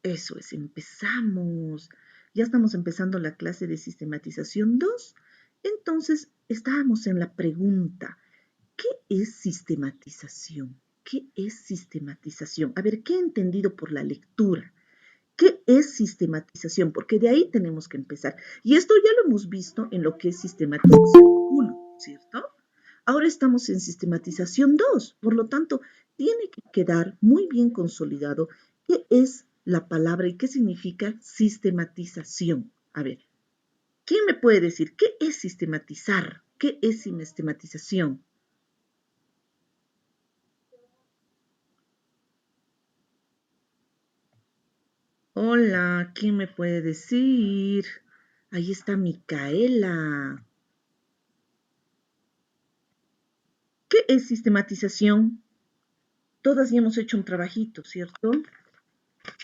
Eso es, empezamos. Ya estamos empezando la clase de sistematización 2. Entonces, estábamos en la pregunta, ¿qué es sistematización? ¿Qué es sistematización? A ver, ¿qué he entendido por la lectura? ¿Qué es sistematización? Porque de ahí tenemos que empezar. Y esto ya lo hemos visto en lo que es sistematización 1, ¿cierto? Ahora estamos en sistematización 2. Por lo tanto, tiene que quedar muy bien consolidado qué es la palabra y qué significa sistematización. A ver, ¿quién me puede decir qué es sistematizar? ¿Qué es sistematización? Hola, ¿quién me puede decir? Ahí está Micaela. ¿Qué es sistematización? Todas ya hemos hecho un trabajito, ¿cierto?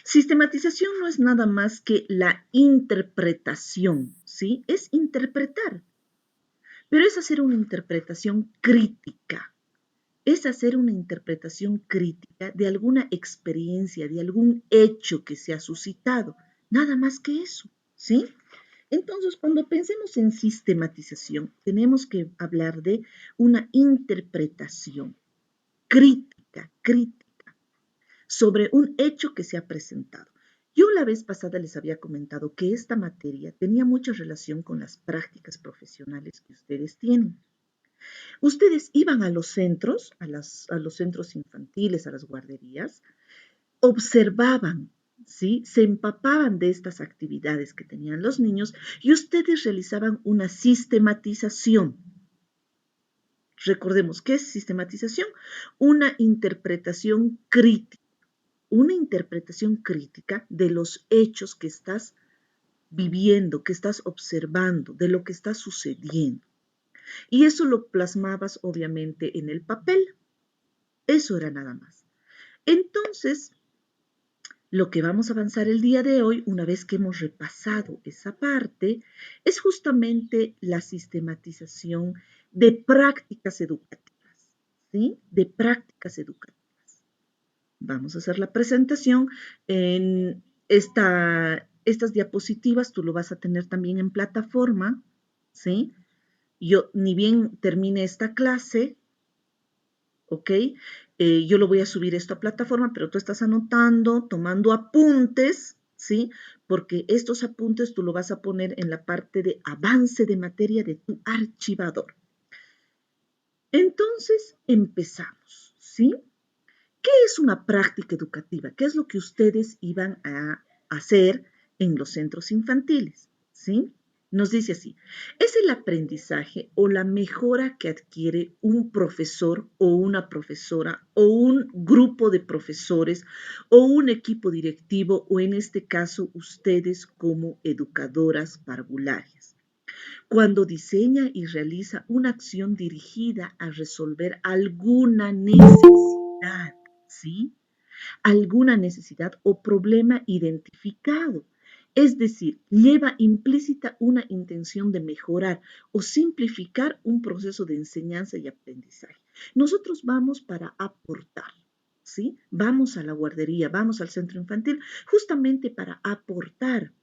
Sistematización no es nada más que la interpretación, ¿sí? Es interpretar, pero es hacer una interpretación crítica, es hacer una interpretación crítica de alguna experiencia, de algún hecho que se ha suscitado, nada más que eso, ¿sí? Entonces, cuando pensemos en sistematización, tenemos que hablar de una interpretación crítica, sobre un hecho que se ha presentado. Yo la vez pasada les había comentado que esta materia tenía mucha relación con las prácticas profesionales que ustedes tienen. Ustedes iban a los centros, a los centros infantiles, a las guarderías, observaban, ¿sí? Se empapaban de estas actividades que tenían los niños y ustedes realizaban una sistematización. Recordemos, ¿qué es sistematización? Una interpretación crítica de los hechos que estás viviendo, que estás observando, de lo que está sucediendo. Y eso lo plasmabas obviamente en el papel. Eso era nada más. Entonces, lo que vamos a avanzar el día de hoy, una vez que hemos repasado esa parte, es justamente la sistematización de prácticas educativas, ¿sí? De prácticas educativas. Vamos a hacer la presentación en estas diapositivas, tú lo vas a tener también en plataforma, ¿sí? Yo, ni bien termine esta clase, ¿ok? Yo lo voy a subir esto a plataforma, pero tú estás anotando, tomando apuntes, ¿sí? Porque estos apuntes tú lo vas a poner en la parte de avance de materia de tu archivador. Entonces, empezamos, ¿sí? ¿Qué es una práctica educativa? ¿Qué es lo que ustedes iban a hacer en los centros infantiles? ¿Sí? Nos dice así, es el aprendizaje o la mejora que adquiere un profesor o una profesora o un grupo de profesores o un equipo directivo o en este caso ustedes como educadoras parvularias. Cuando diseña y realiza una acción dirigida a resolver alguna necesidad, ¿sí? Alguna necesidad o problema identificado. Es decir, lleva implícita una intención de mejorar o simplificar un proceso de enseñanza y aprendizaje. Nosotros vamos para aportar, ¿sí? Vamos a la guardería, vamos al centro infantil justamente para aportar.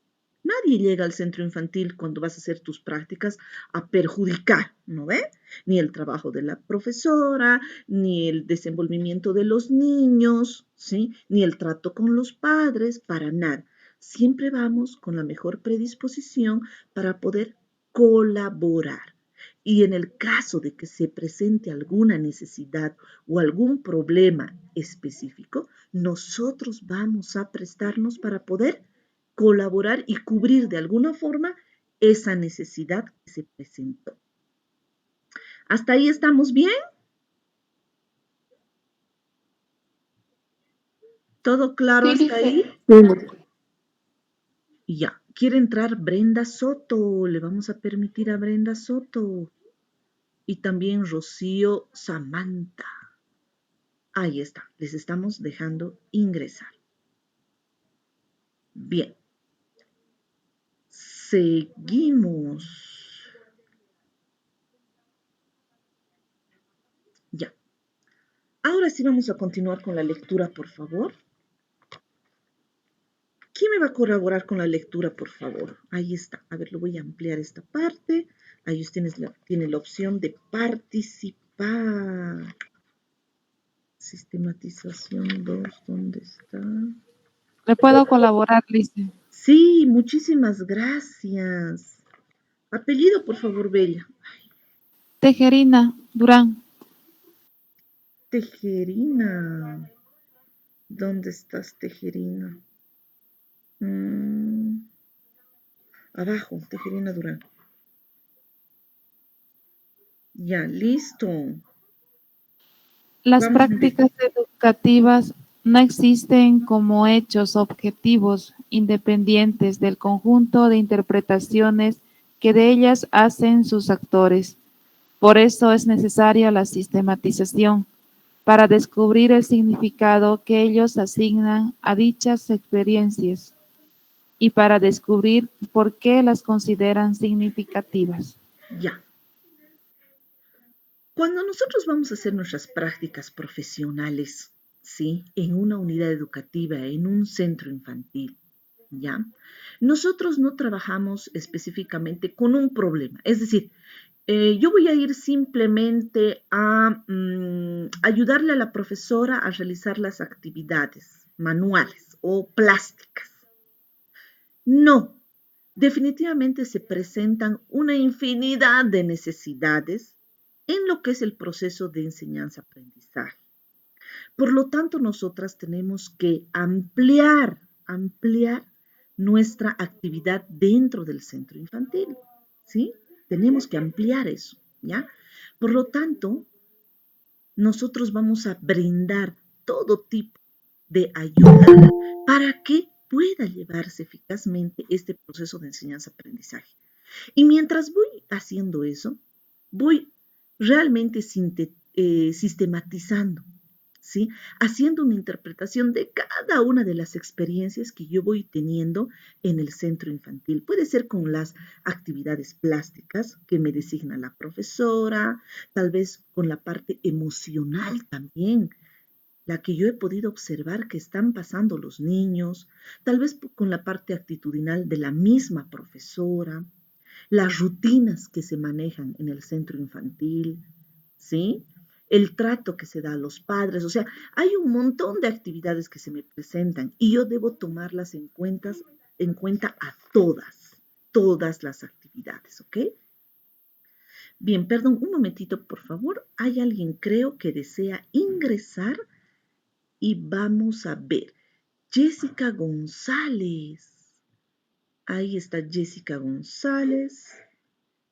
Nadie llega al centro infantil cuando vas a hacer tus prácticas a perjudicar, ¿no ve? Ni el trabajo de la profesora, ni el desenvolvimiento de los niños, ¿sí? Ni el trato con los padres, para nada. Siempre vamos con la mejor predisposición para poder colaborar. Y en el caso de que se presente alguna necesidad o algún problema específico, nosotros vamos a prestarnos para poder colaborar y cubrir de alguna forma esa necesidad que se presentó. ¿Hasta ahí estamos bien? ¿Todo claro Sí, hasta ahí? dice. Ya. Quiere entrar Brenda Soto. Le vamos a permitir a Brenda Soto. Y también Rocío Samantha. Ahí está. Les estamos dejando ingresar. Bien. Seguimos. Ya. Ahora sí vamos a continuar con la lectura, por favor. ¿Quién me va a colaborar con la lectura, por favor? Ahí está. A ver, lo voy a ampliar esta parte. Ahí usted tiene la opción de participar. Sistematización 2, ¿dónde está? ¿Le puedo colaborar, Lice? Sí, muchísimas gracias. Apellido, por favor, Bella. Tejerina, Durán. Tejerina. ¿Dónde estás, Tejerina? Abajo, Tejerina Durán. Ya, listo. Las Vamos, mi Bella. prácticas educativas no existen como hechos objetivos independientes del conjunto de interpretaciones que de ellas hacen sus actores. Por eso es necesaria la sistematización, para descubrir el significado que ellos asignan a dichas experiencias y para descubrir por qué las consideran significativas. Ya. Cuando nosotros vamos a hacer nuestras prácticas profesionales, ¿sí? En una unidad educativa, en un centro infantil, ¿ya? Nosotros no trabajamos específicamente con un problema. Es decir, yo voy a ir simplemente a ayudarle a la profesora a realizar las actividades manuales o plásticas. No, definitivamente se presentan una infinidad de necesidades en lo que es el proceso de enseñanza-aprendizaje. Por lo tanto, nosotras tenemos que ampliar nuestra actividad dentro del centro infantil, ¿sí? Tenemos que ampliar eso, ¿ya? Por lo tanto, nosotros vamos a brindar todo tipo de ayuda para que pueda llevarse eficazmente este proceso de enseñanza-aprendizaje. Y mientras voy haciendo eso, voy realmente sistematizando, ¿sí? Haciendo una interpretación de cada una de las experiencias que yo voy teniendo en el centro infantil. Puede ser con las actividades plásticas que me designa la profesora, tal vez con la parte emocional también, la que yo he podido observar que están pasando los niños, tal vez con la parte actitudinal de la misma profesora, las rutinas que se manejan en el centro infantil, ¿sí? El trato que se da a los padres, o sea, hay un montón de actividades que se me presentan y yo debo tomarlas en cuenta a todas las actividades, ¿ok? Bien, perdón, un momentito, por favor. Hay alguien, creo, que desea ingresar y vamos a ver. Jessica González. Ahí está Jessica González.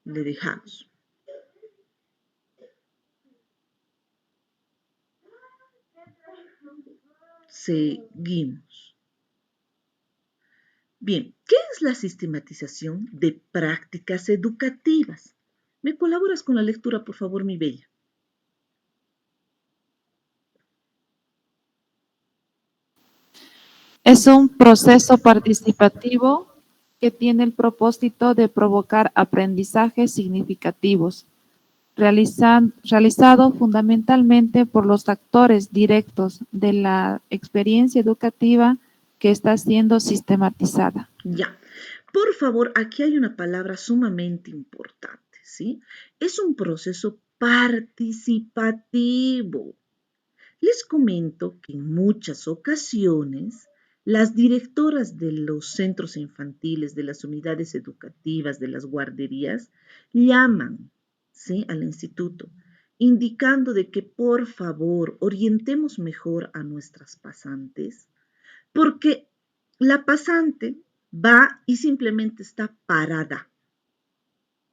Le dejamos. Seguimos. Bien, ¿qué es la sistematización de prácticas educativas? ¿Me colaboras con la lectura, por favor, mi bella? Es un proceso participativo que tiene el propósito de provocar aprendizajes significativos, realizado fundamentalmente por los actores directos de la experiencia educativa que está siendo sistematizada. Ya. Por favor, aquí hay una palabra sumamente importante, ¿sí? Es un proceso participativo. Les comento que en muchas ocasiones las directoras de los centros infantiles, de las unidades educativas, de las guarderías, llaman, ¿sí?, al instituto, indicando de que por favor orientemos mejor a nuestras pasantes, porque la pasante va y simplemente está parada,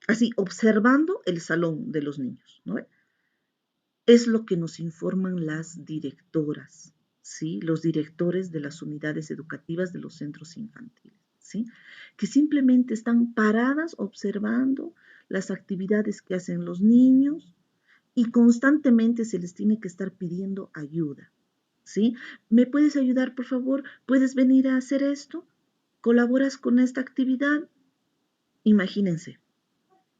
así observando el salón de los niños, ¿no? Es lo que nos informan las directoras, ¿sí? Los directores de las unidades educativas de los centros infantiles, ¿sí? Que simplemente están paradas observando las actividades que hacen los niños y constantemente se les tiene que estar pidiendo ayuda, ¿sí? ¿Me puedes ayudar, por favor? ¿Puedes venir a hacer esto? ¿Colaboras con esta actividad? Imagínense,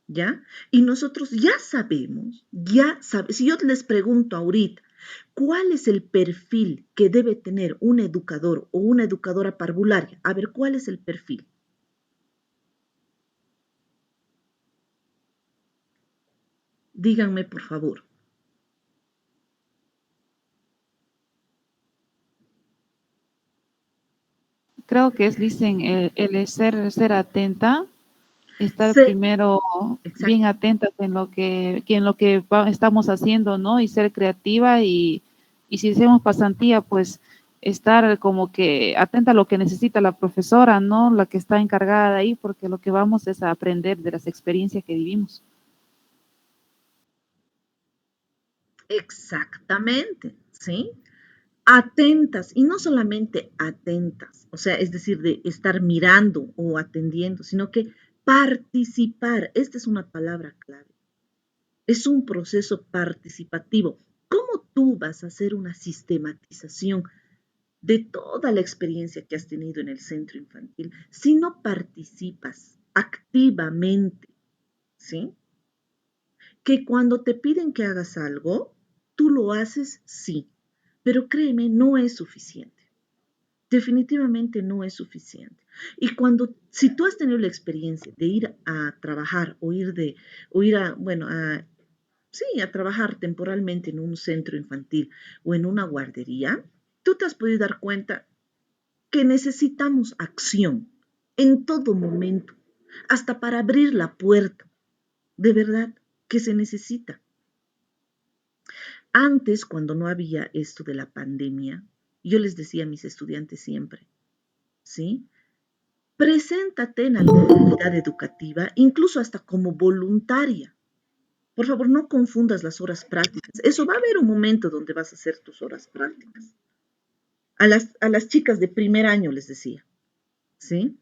¿ya? Y nosotros ya sabemos, si yo les pregunto ahorita, ¿Cuál es el perfil que debe tener un educador o una educadora parvularia? A ver, ¿cuál es el perfil? Díganme, por favor. Creo que es, dicen, el ser atenta, estar Se, primero bien exacto, atentas en lo que estamos haciendo, ¿no? Y ser creativa y si hacemos pasantía, pues estar como que atenta a lo que necesita la profesora, ¿no? La que está encargada de ahí, porque lo que vamos es a aprender de las experiencias que vivimos. exactamente, ¿sí? Atentas, y no solamente atentas, o sea, es decir, de estar mirando o atendiendo, sino que participar, esta es una palabra clave, es un proceso participativo. ¿Cómo tú vas a hacer una sistematización de toda la experiencia que has tenido en el centro infantil si no participas activamente? ¿Sí? Que cuando te piden que hagas algo, tú lo haces, sí, pero créeme, no es suficiente. Definitivamente no es suficiente. Y si tú has tenido la experiencia de ir a trabajar o ir a, bueno, sí, a trabajar temporalmente en un centro infantil o en una guardería, tú te has podido dar cuenta que necesitamos acción en todo momento, hasta para abrir la puerta, de verdad que se necesita. Antes, cuando no había esto de la pandemia, yo les decía a mis estudiantes siempre, ¿sí? Preséntate en alguna unidad educativa, incluso hasta como voluntaria. Por favor, no confundas las horas prácticas. Eso va a haber un momento donde vas a hacer tus horas prácticas. A las chicas de primer año les decía, ¿sí?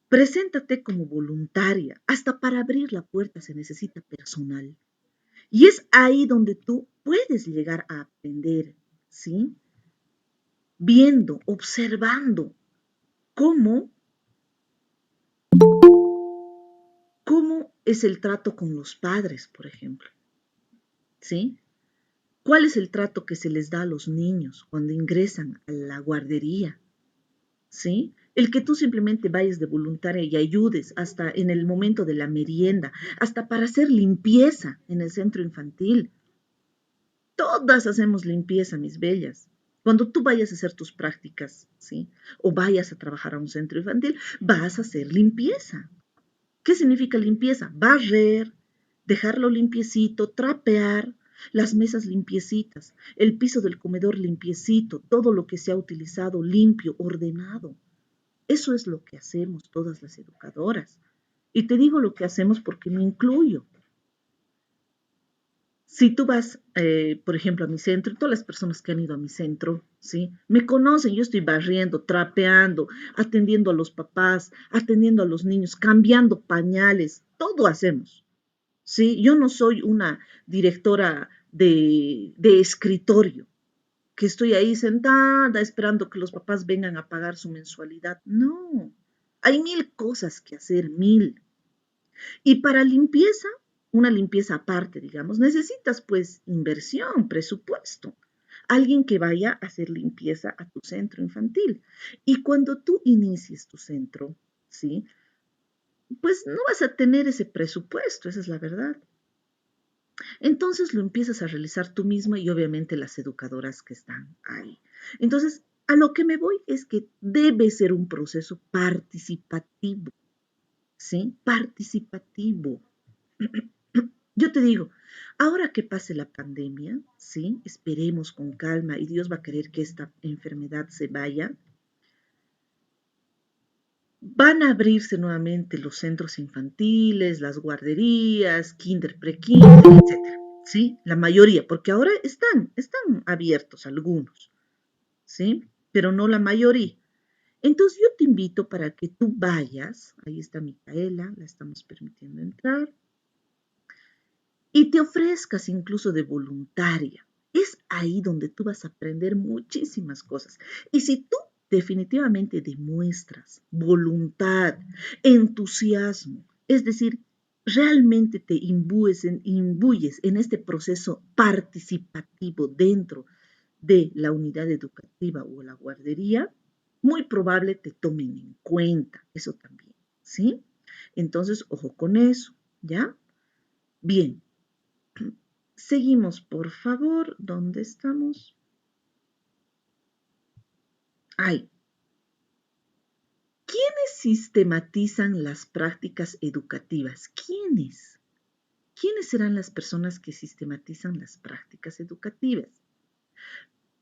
Preséntate como voluntaria. Hasta para abrir la puerta se necesita personal. Y es ahí donde tú puedes llegar a aprender, ¿sí? Viendo, observando cómo, cómo es el trato con los padres, por ejemplo, ¿sí? ¿Cuál es el trato que se les da a los niños cuando ingresan a la guardería? ¿Sí? El que tú simplemente vayas de voluntaria y ayudes hasta en el momento de la merienda, hasta para hacer limpieza en el centro infantil. Todas hacemos limpieza, mis bellas. Cuando tú vayas a hacer tus prácticas, ¿sí? O vayas a trabajar a un centro infantil, vas a hacer limpieza. ¿Qué significa limpieza? Barrer, dejarlo limpiecito, trapear, las mesas limpiecitas, el piso del comedor limpiecito, todo lo que se ha utilizado limpio, ordenado. Eso es lo que hacemos todas las educadoras. Y te digo lo que hacemos porque me incluyo. Si tú vas, por ejemplo, a mi centro, todas las personas que han ido a mi centro, ¿sí? Me conocen, yo estoy barriendo, trapeando, atendiendo a los papás, atendiendo a los niños, cambiando pañales, todo hacemos, ¿sí? Yo no soy una directora de escritorio, que estoy ahí sentada esperando que los papás vengan a pagar su mensualidad. No, hay mil cosas que hacer, mil. Y para limpieza, una limpieza aparte, digamos, necesitas pues inversión, presupuesto. Alguien que vaya a hacer limpieza a tu centro infantil. Y cuando tú inicies tu centro, ¿sí? Pues no vas a tener ese presupuesto, esa es la verdad. Entonces lo empiezas a realizar tú misma y obviamente las educadoras que están ahí. Entonces, a lo que me voy es que debe ser un proceso participativo, ¿sí? Participativo. Yo te digo, ahora que pase la pandemia, ¿sí? Esperemos con calma y Dios va a querer que esta enfermedad se vaya. Van a abrirse nuevamente los centros infantiles, las guarderías, kinder, pre-kinder, etcétera. ¿Sí? La mayoría, porque ahora están abiertos algunos, ¿sí? Pero no la mayoría. Entonces yo te invito para que tú vayas, ahí está Micaela, la estamos permitiendo entrar, y te ofrezcas incluso de voluntaria. Es ahí donde tú vas a aprender muchísimas cosas. Y si tú definitivamente demuestras voluntad, entusiasmo, es decir, realmente te imbuyes en este proceso participativo dentro de la unidad educativa o la guardería, muy probable te tomen en cuenta, eso también, ¿sí? Entonces, ojo con eso, ¿ya? Bien, seguimos, por favor, ¿dónde estamos? Ay, ¿quiénes sistematizan las prácticas educativas? ¿Quiénes? ¿Quiénes serán las personas que sistematizan las prácticas educativas?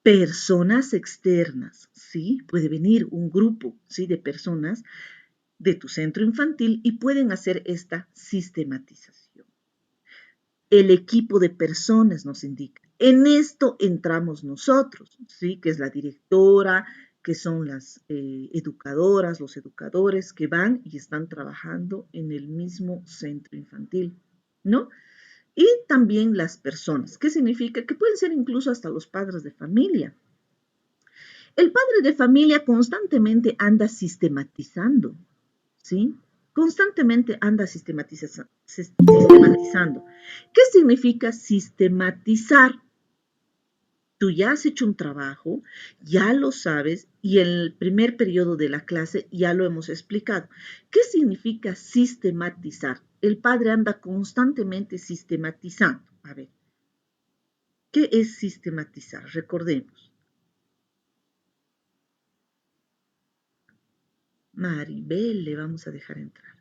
Personas externas, ¿sí? Puede venir un grupo, ¿sí? De personas de tu centro infantil y pueden hacer esta sistematización. El equipo de personas nos indica. En esto entramos nosotros, ¿sí? Que es la directora, que son las educadoras, los educadores que van y están trabajando en el mismo centro infantil, ¿no? Y también las personas, ¿qué significa? Que pueden ser incluso hasta los padres de familia. El padre de familia constantemente anda sistematizando, ¿sí? Constantemente anda sistematizando. ¿Qué significa sistematizar? Tú ya has hecho un trabajo, ya lo sabes y en el primer periodo de la clase ya lo hemos explicado. ¿Qué significa sistematizar? El padre anda constantemente sistematizando. A ver, ¿qué es sistematizar? Recordemos. Maribel, le vamos a dejar entrar.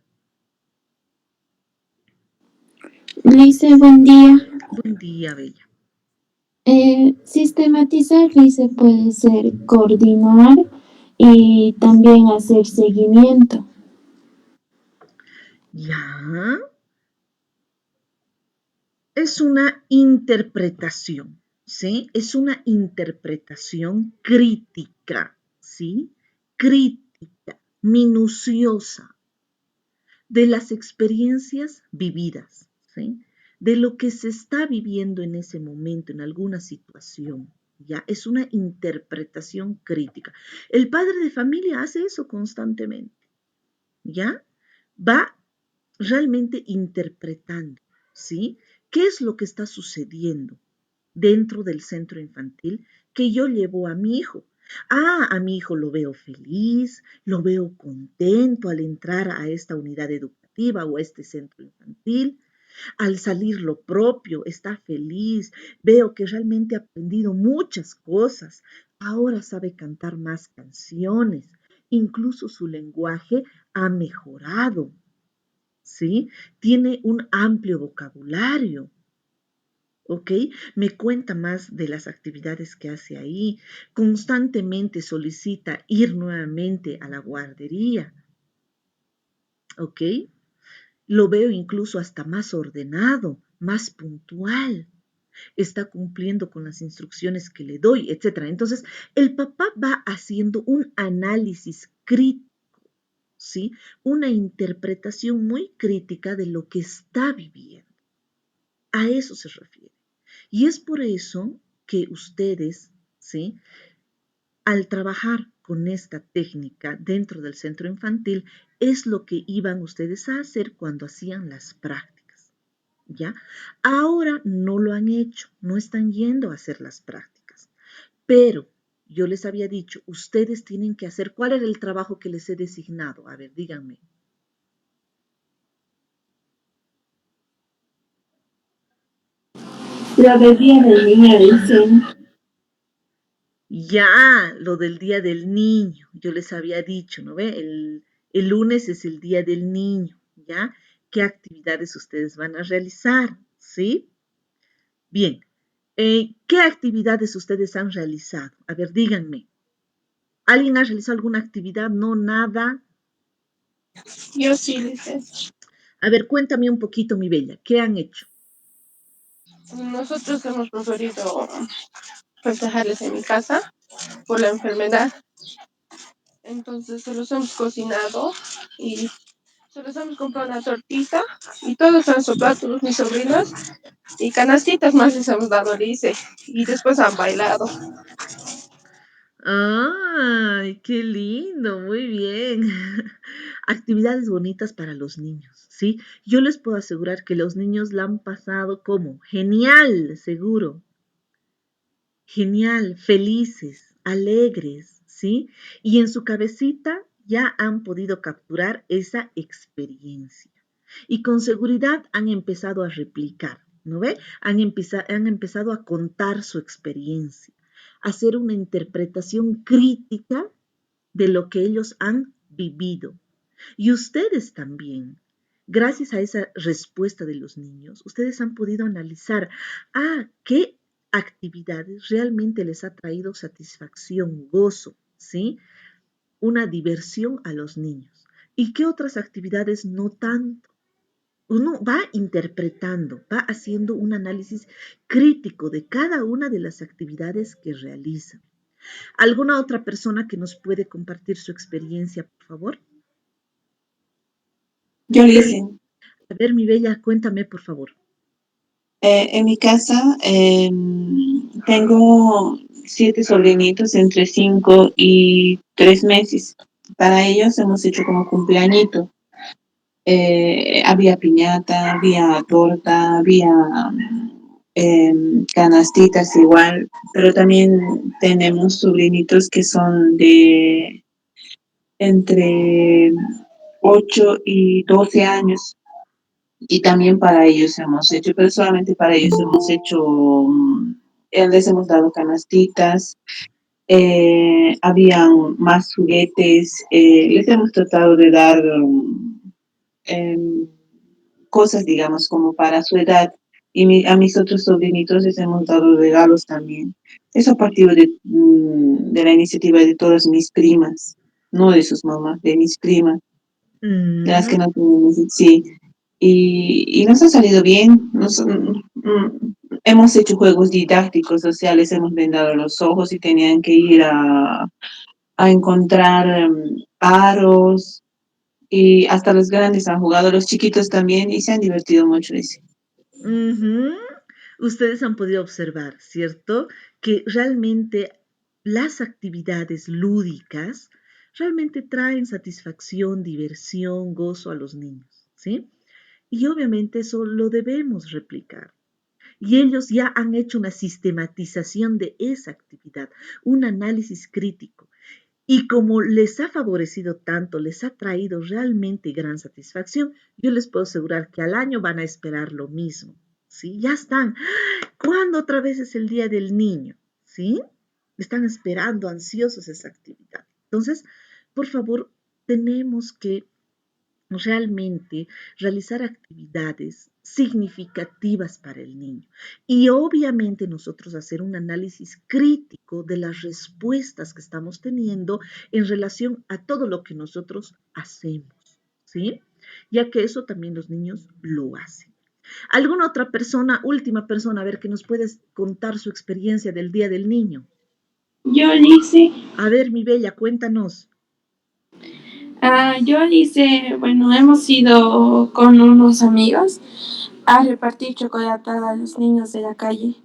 Lice, buen día. Buen día, Bella. Sistematizar, Lice, puede ser coordinar y también hacer seguimiento. Ya, es una interpretación, ¿sí? Es una interpretación crítica, ¿sí? Crítica, minuciosa de las experiencias vividas, ¿sí? De lo que se está viviendo en ese momento, en alguna situación, ¿ya? Es una interpretación crítica. El padre de familia hace eso constantemente, ¿ya? Va realmente interpretando, ¿sí? ¿Qué es lo que está sucediendo dentro del centro infantil que yo llevo a mi hijo? Ah, a mi hijo lo veo feliz, lo veo contento al entrar a esta unidad educativa o a este centro infantil. Al salir lo propio, está feliz, veo que realmente ha aprendido muchas cosas. Ahora sabe cantar más canciones, incluso su lenguaje ha mejorado. ¿Sí? Tiene un amplio vocabulario, ¿ok? Me cuenta más de las actividades que hace ahí, constantemente solicita ir nuevamente a la guardería, ¿ok? Lo veo incluso hasta más ordenado, más puntual, está cumpliendo con las instrucciones que le doy, etcétera. Entonces, el papá va haciendo un análisis crítico, ¿sí? Una interpretación muy crítica de lo que está viviendo. A eso se refiere. Y es por eso que ustedes, ¿sí? Al trabajar con esta técnica dentro del centro infantil, es lo que iban ustedes a hacer cuando hacían las prácticas, ¿ya? Ahora no lo han hecho, no están yendo a hacer las prácticas, pero yo les había dicho, ustedes tienen que hacer, ¿cuál era el trabajo que les he designado? A ver, díganme. Lo del día del niño, dicen. Ya, lo del Día del Niño, yo les había dicho, ¿no ve? El lunes es el Día del Niño, ¿ya? ¿Qué actividades ustedes van a realizar? ¿Sí? Bien, ¿qué actividades ustedes han realizado? A ver, díganme. ¿Alguien ha realizado alguna actividad? No, nada. Yo sí, Lice. A ver, cuéntame un poquito, mi bella, ¿qué han hecho? Nosotros hemos preferido festejarles en mi casa por la enfermedad. Entonces se los hemos cocinado y se los hemos comprado una tortita y todos han soplado, todos mis sobrinos, y canastitas más les hemos dado, Lice. Y después han bailado. ¡Ay, qué lindo! Muy bien. actividades bonitas para los niños, ¿sí? Yo les puedo asegurar que los niños la han pasado como genial, seguro, genial, felices, alegres, ¿sí? Y en su cabecita ya han podido capturar esa experiencia. Y con seguridad han empezado a replicar, ¿no ve? Han empezado a contar su experiencia, a hacer una interpretación crítica de lo que ellos han vivido. Y ustedes también, gracias a esa respuesta de los niños, ustedes han podido analizar, qué actividades realmente les ha traído satisfacción, gozo, ¿sí? Una diversión a los niños. ¿Y qué otras actividades no tanto? Uno va interpretando, va haciendo un análisis crítico de cada una de las actividades que realiza. ¿Alguna otra persona que nos puede compartir su experiencia, por favor? Yo lo hice. A ver, mi bella, cuéntame, por favor. En mi casa tengo 7 sobrinitos entre 5 y 3 meses. Para ellos hemos hecho como cumpleañito. Había piñata, había torta, había canastitas igual, pero también tenemos sobrinitos que son de entre 8 y 12 años. Y también para ellos hemos hecho, pero solamente para ellos hemos hecho, les hemos dado canastitas, habían más juguetes, les hemos tratado de dar em, cosas, digamos, como para su edad. Y a mis otros sobrinitos les hemos dado regalos también. Eso a partir de la iniciativa de todas mis primas, no de sus mamás, de mis primas, de las Mm, que no tienen, sí. Y nos ha salido bien. Hemos hecho juegos didácticos sociales, hemos vendado los ojos y tenían que ir a encontrar aros, y hasta los grandes han jugado, los chiquitos también, y se han divertido mucho, dice. ujú. Ustedes han podido observar, ¿cierto? Que realmente las actividades lúdicas realmente traen satisfacción, diversión, gozo a los niños, ¿sí? Y obviamente eso lo debemos replicar. Y ellos ya han hecho una sistematización de esa actividad, un análisis crítico. Y como les ha favorecido tanto, les ha traído realmente gran satisfacción, yo les puedo asegurar que al año van a esperar lo mismo, ¿sí? Ya están. ¿Cuándo otra vez es el Día del Niño? ¿Sí? Están esperando ansiosos esa actividad. Entonces, por favor, tenemos que realmente realizar actividades significativas para el niño y obviamente nosotros hacer un análisis crítico de las respuestas que estamos teniendo en relación a todo lo que nosotros hacemos, ¿sí? Ya que eso también los niños lo hacen. ¿Alguna otra persona, última persona, a ver, que nos puedes contar su experiencia del Día del Niño? Yo lo hice, A ver, mi bella, cuéntanos. yo lo hice, bueno, hemos ido con unos amigos a repartir chocolatada a los niños de la calle,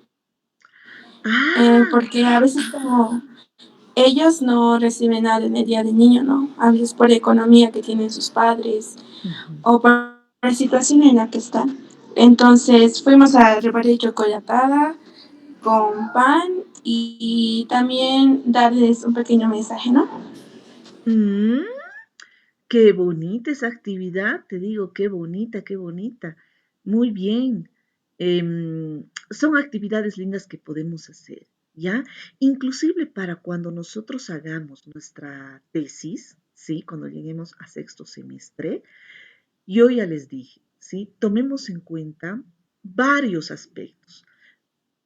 Ah, porque a veces como ellos no reciben nada en el Día del Niño, ¿no? A veces por economía que tienen sus padres ujú. o por la situación en la que están. Entonces fuimos a repartir chocolatada con pan y también darles un pequeño mensaje, ¿no? Mm, qué bonita esa actividad, te digo, qué bonita, qué bonita. Muy bien. Son actividades lindas que podemos hacer, ¿ya? Inclusive para cuando nosotros hagamos nuestra tesis, ¿sí? Cuando lleguemos a sexto semestre, yo ya les dije, ¿sí? Tomemos en cuenta varios aspectos.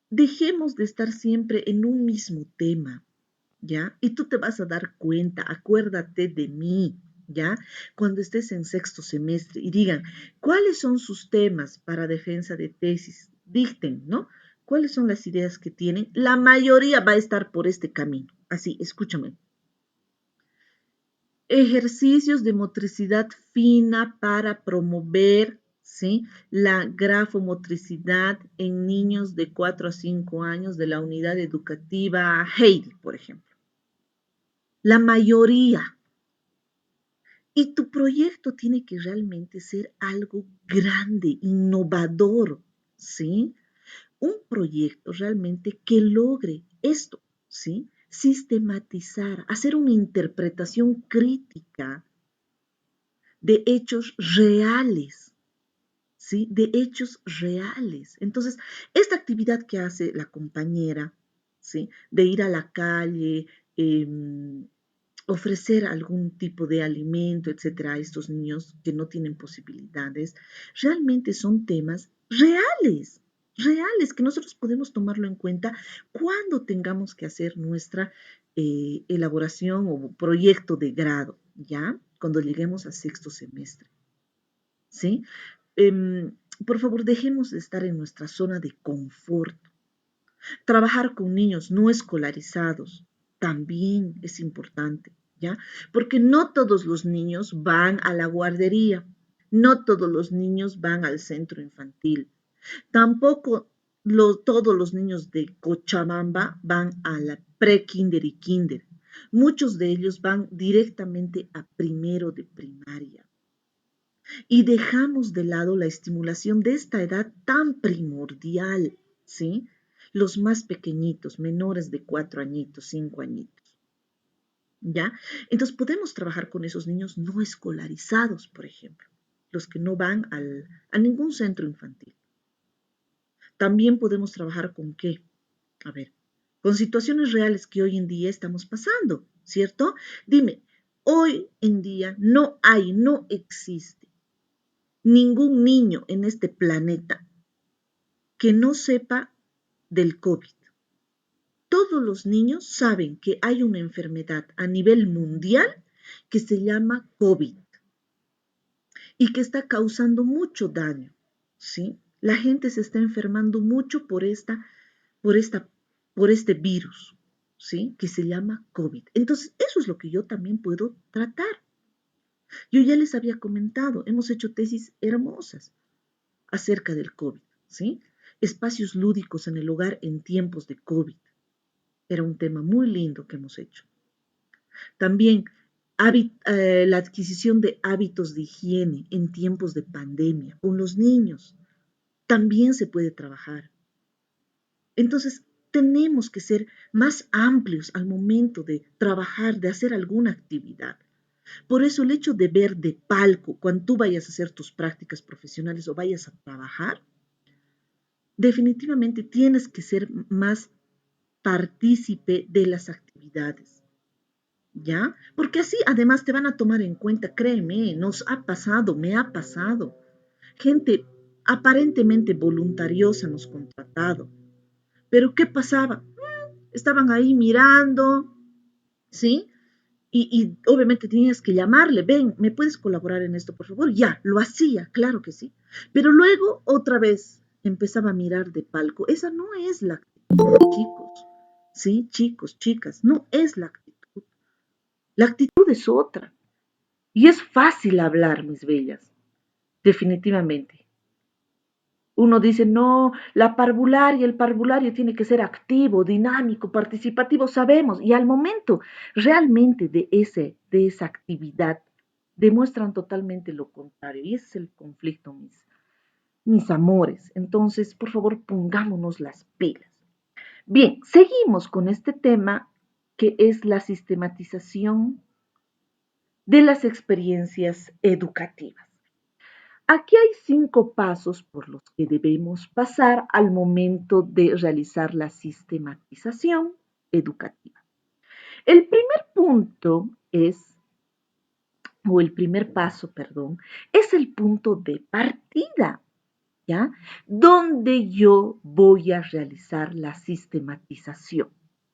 Dejemos de estar siempre en un mismo tema, ¿ya? Y tú te vas a dar cuenta, acuérdate de mí, ¿ya? Cuando estés en sexto semestre y digan, ¿cuáles son sus temas para defensa de tesis? Dicten, ¿no? ¿Cuáles son las ideas que tienen? La mayoría va a estar por este camino. Así, escúchame. Ejercicios de motricidad fina para promover, ¿sí? La grafomotricidad en niños de 4 a 5 años de la unidad educativa Heidi, por ejemplo. La mayoría. Y tu proyecto tiene que realmente ser algo grande, innovador, ¿sí? Un proyecto realmente que logre esto, ¿sí? Sistematizar, hacer una interpretación crítica de hechos reales, ¿sí? De hechos reales. Entonces, esta actividad que hace la compañera, ¿sí? De ir a la calle, ofrecer algún tipo de alimento, etcétera, a estos niños que no tienen posibilidades, realmente son temas reales, que nosotros podemos tomarlo en cuenta cuando tengamos que hacer nuestra elaboración o proyecto de grado, ¿ya? Cuando lleguemos a sexto semestre, ¿sí? Por favor, dejemos de estar en nuestra zona de confort. Trabajar con niños no escolarizados también es importante, ¿ya? Porque no todos los niños van a la guardería, no todos los niños van al centro infantil, tampoco todos los niños de Cochabamba van a la pre-kinder y kinder. Muchos de ellos van directamente a primero de primaria y dejamos de lado la estimulación de esta edad tan primordial, ¿sí? Los más pequeñitos, menores de 4 añitos, 5 añitos, ¿ya? Entonces podemos trabajar con esos niños no escolarizados, por ejemplo, los que no van a ningún centro infantil. También podemos trabajar con qué, a ver, con situaciones reales que hoy en día estamos pasando, ¿cierto? Dime, hoy en día no existe ningún niño en este planeta que no sepa del COVID. Todos los niños saben que hay una enfermedad a nivel mundial que se llama COVID y que está causando mucho daño, ¿sí? La gente se está enfermando mucho por esta, por este virus, ¿sí? Que se llama COVID. Entonces, eso es lo que yo también puedo tratar. Yo ya les había comentado, hemos hecho tesis hermosas acerca del COVID, ¿sí? Espacios lúdicos en el hogar en tiempos de COVID. Era un tema muy lindo que hemos hecho. También la adquisición de hábitos de higiene en tiempos de pandemia con los niños. También se puede trabajar. Entonces, tenemos que ser más amplios al momento de trabajar, de hacer alguna actividad. Por eso el hecho de ver de palco cuando tú vayas a hacer tus prácticas profesionales o vayas a trabajar, definitivamente tienes que ser más partícipe de las actividades, ¿ya? Porque así además te van a tomar en cuenta, créeme, nos ha pasado, me ha pasado. Gente aparentemente voluntariosa nos contratado, pero ¿qué pasaba? Estaban ahí mirando, ¿sí? Y obviamente tenías que llamarle, ven, ¿me puedes colaborar en esto, por favor? Ya, lo hacía, claro que sí. Pero luego otra vez empezaba a mirar de palco. Esa no es la actitud, chicos. Sí, chicos, chicas, no es la actitud. La actitud es otra. Y es fácil hablar, mis bellas, definitivamente. Uno dice, no, la parvularia, el parvulario tiene que ser activo, dinámico, participativo, sabemos. Y al momento realmente de esa actividad, demuestran totalmente lo contrario. Y ese es el conflicto, mis amores. Entonces, por favor, pongámonos las pilas. Bien, seguimos con este tema que es la sistematización de las experiencias educativas. Aquí hay 5 pasos por los que debemos pasar al momento de realizar la sistematización educativa. El primer punto es, o el primer paso, perdón, es el punto de partida, ¿ya? Donde yo voy a realizar la sistematización,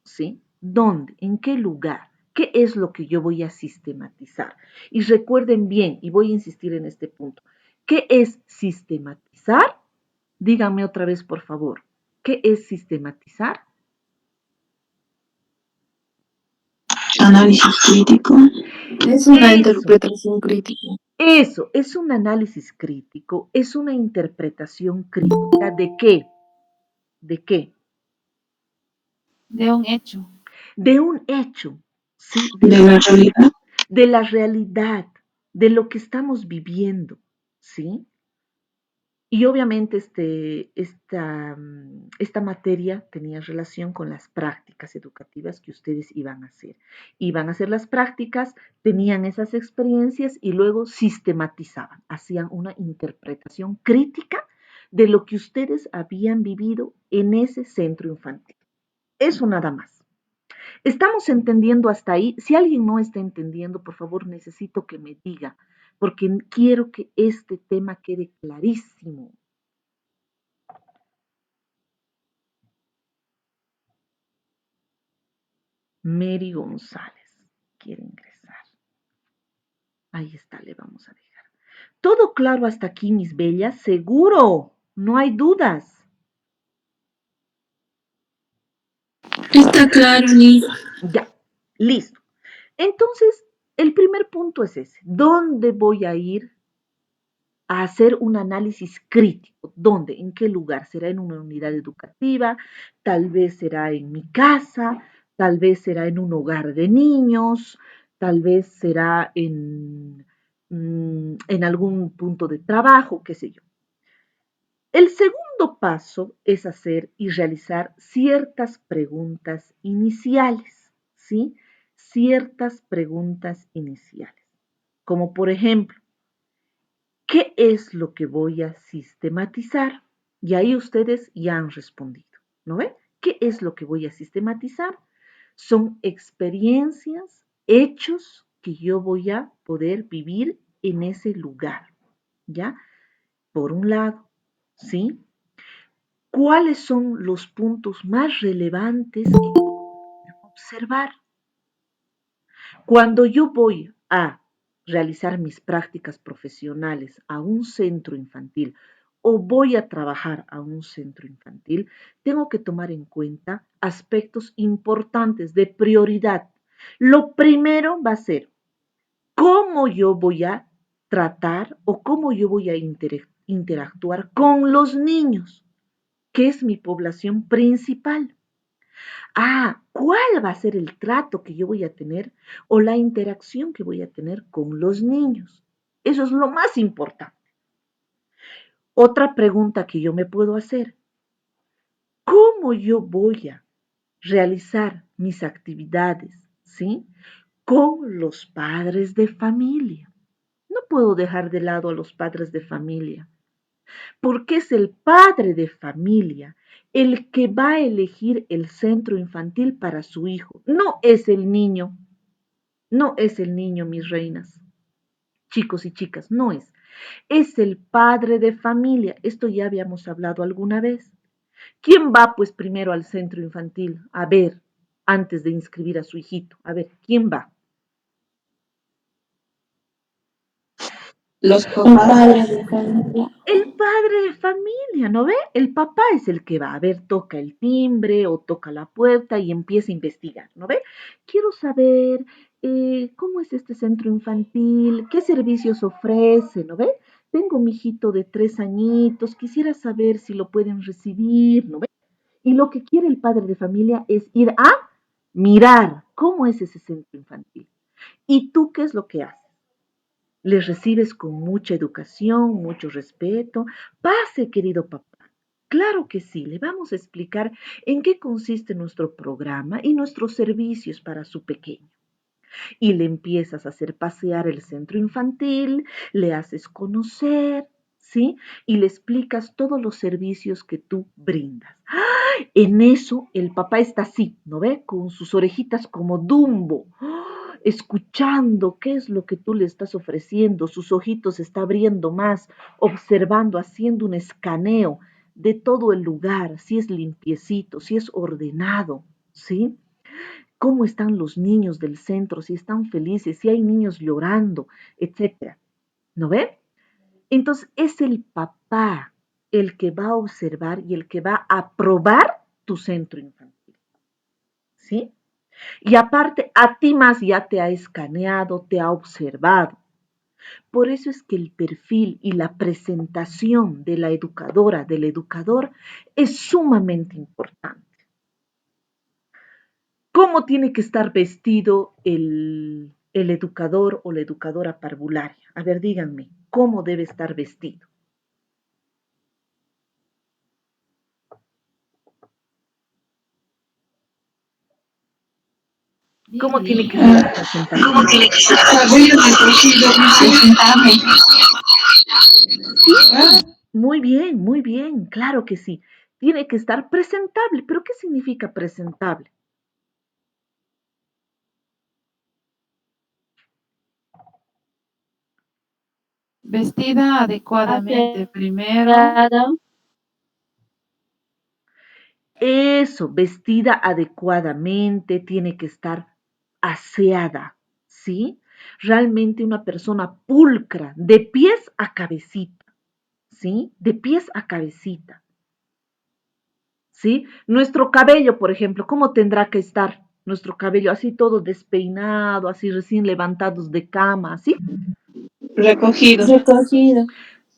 ¿sí? ¿Dónde? ¿En qué lugar? ¿Qué es lo que yo voy a sistematizar? Y recuerden bien, y voy a insistir en este punto, ¿qué es sistematizar? Díganme otra vez, por favor. ¿Qué es sistematizar? Análisis crítico. Es una Eso, interpretación crítica. eso, es un análisis crítico, es una interpretación crítica ¿de qué? ¿De qué? De un hecho. De un hecho, ¿sí? De la realidad. De la realidad, de lo que estamos viviendo, ¿sí? Y obviamente esta materia tenía relación con las prácticas educativas que ustedes iban a hacer. Iban a hacer las prácticas, tenían esas experiencias y luego sistematizaban, hacían una interpretación crítica de lo que ustedes habían vivido en ese centro infantil. Eso nada más. ¿Estamos entendiendo hasta ahí? Si alguien no está entendiendo, por favor, necesito que me diga, porque quiero que este tema quede clarísimo. Mary González quiere ingresar. Ahí está, le vamos a dejar. ¿Todo claro hasta aquí, mis bellas? Seguro, no hay dudas. Está claro, Liz. Ya, listo. Entonces, el primer punto es ese. ¿Dónde voy a ir a hacer un análisis crítico? ¿Dónde? ¿En qué lugar? ¿Será en una unidad educativa? Tal vez será en mi casa, tal vez será en un hogar de niños, tal vez será en algún punto de trabajo, qué sé yo. El segundo paso es hacer y realizar ciertas preguntas iniciales, ¿sí? Ciertas preguntas iniciales, como por ejemplo, ¿qué es lo que voy a sistematizar? Y ahí ustedes ya han respondido, ¿no ve? ¿Qué es lo que voy a sistematizar? Son experiencias, hechos que yo voy a poder vivir en ese lugar, ¿ya? Por un lado, ¿sí? ¿Cuáles son los puntos más relevantes que observar? Cuando yo voy a realizar mis prácticas profesionales a un centro infantil o voy a trabajar a un centro infantil, tengo que tomar en cuenta aspectos importantes de prioridad. Lo primero va a ser cómo yo voy a tratar o cómo yo voy a interactuar con los niños, que es mi población principal. ¿Cuál va a ser el trato que yo voy a tener o la interacción que voy a tener con los niños? Eso es lo más importante. Otra pregunta que yo me puedo hacer, ¿cómo yo voy a realizar mis actividades, ¿sí? Con los padres de familia. No puedo dejar de lado a los padres de familia, porque es el padre de familia el que va a elegir el centro infantil para su hijo, no es el niño. No es el niño, mis reinas, chicos y chicas, no es. Es el padre de familia. Esto ya habíamos hablado alguna vez. ¿Quién va pues primero al centro infantil? A ver, antes de inscribir a su hijito. A ver, ¿quién va? Los El papás. padre de familia. El padre de familia, ¿no ve? El papá es el que va. A ver, toca el timbre o toca la puerta y empieza a investigar, ¿no ve? Quiero saber cómo es este centro infantil, qué servicios ofrece, ¿no ve? Tengo mi hijito de 3 añitos, quisiera saber si lo pueden recibir, ¿no ve? Y lo que quiere el padre de familia es ir a mirar cómo es ese centro infantil. ¿Y tú qué es lo que haces? Les recibes con mucha educación, mucho respeto. Pase, querido papá. Claro que sí, le vamos a explicar en qué consiste nuestro programa y nuestros servicios para su pequeño. Y le empiezas a hacer pasear el centro infantil, le haces conocer, ¿sí? Y le explicas todos los servicios que tú brindas. En eso el papá está así, ¿no ve? Con sus orejitas como Dumbo, escuchando qué es lo que tú le estás ofreciendo. Sus ojitos se está abriendo más, observando, haciendo un escaneo de todo el lugar, si es limpiecito, si es ordenado, ¿sí? Cómo están los niños del centro, si están felices, si hay niños llorando, etcétera. ¿No ve? Entonces es el papá el que va a observar y el que va a probar tu centro infantil. ¿Sí? Y aparte, a ti más ya te ha escaneado, te ha observado. Por eso es que el perfil y la presentación de la educadora, del educador, es sumamente importante. ¿Cómo tiene que estar vestido el educador o la educadora parvularia? A ver, díganme, ¿cómo debe estar vestido? ¿Cómo tiene que ser la presentación? Cabello recogido y presentable. Sí, muy bien, claro que sí. Tiene que estar presentable, pero ¿qué significa presentable? Vestida adecuadamente primero. Aseado. Eso, vestida adecuadamente, tiene que estar aseada, ¿sí? Realmente una persona pulcra, de pies a cabecita, ¿sí? De pies a cabecita, ¿sí? Nuestro cabello, por ejemplo, ¿cómo tendrá que estar? Nuestro cabello así todo despeinado, así recién levantados de cama, ¿sí? Recogido. Recogido.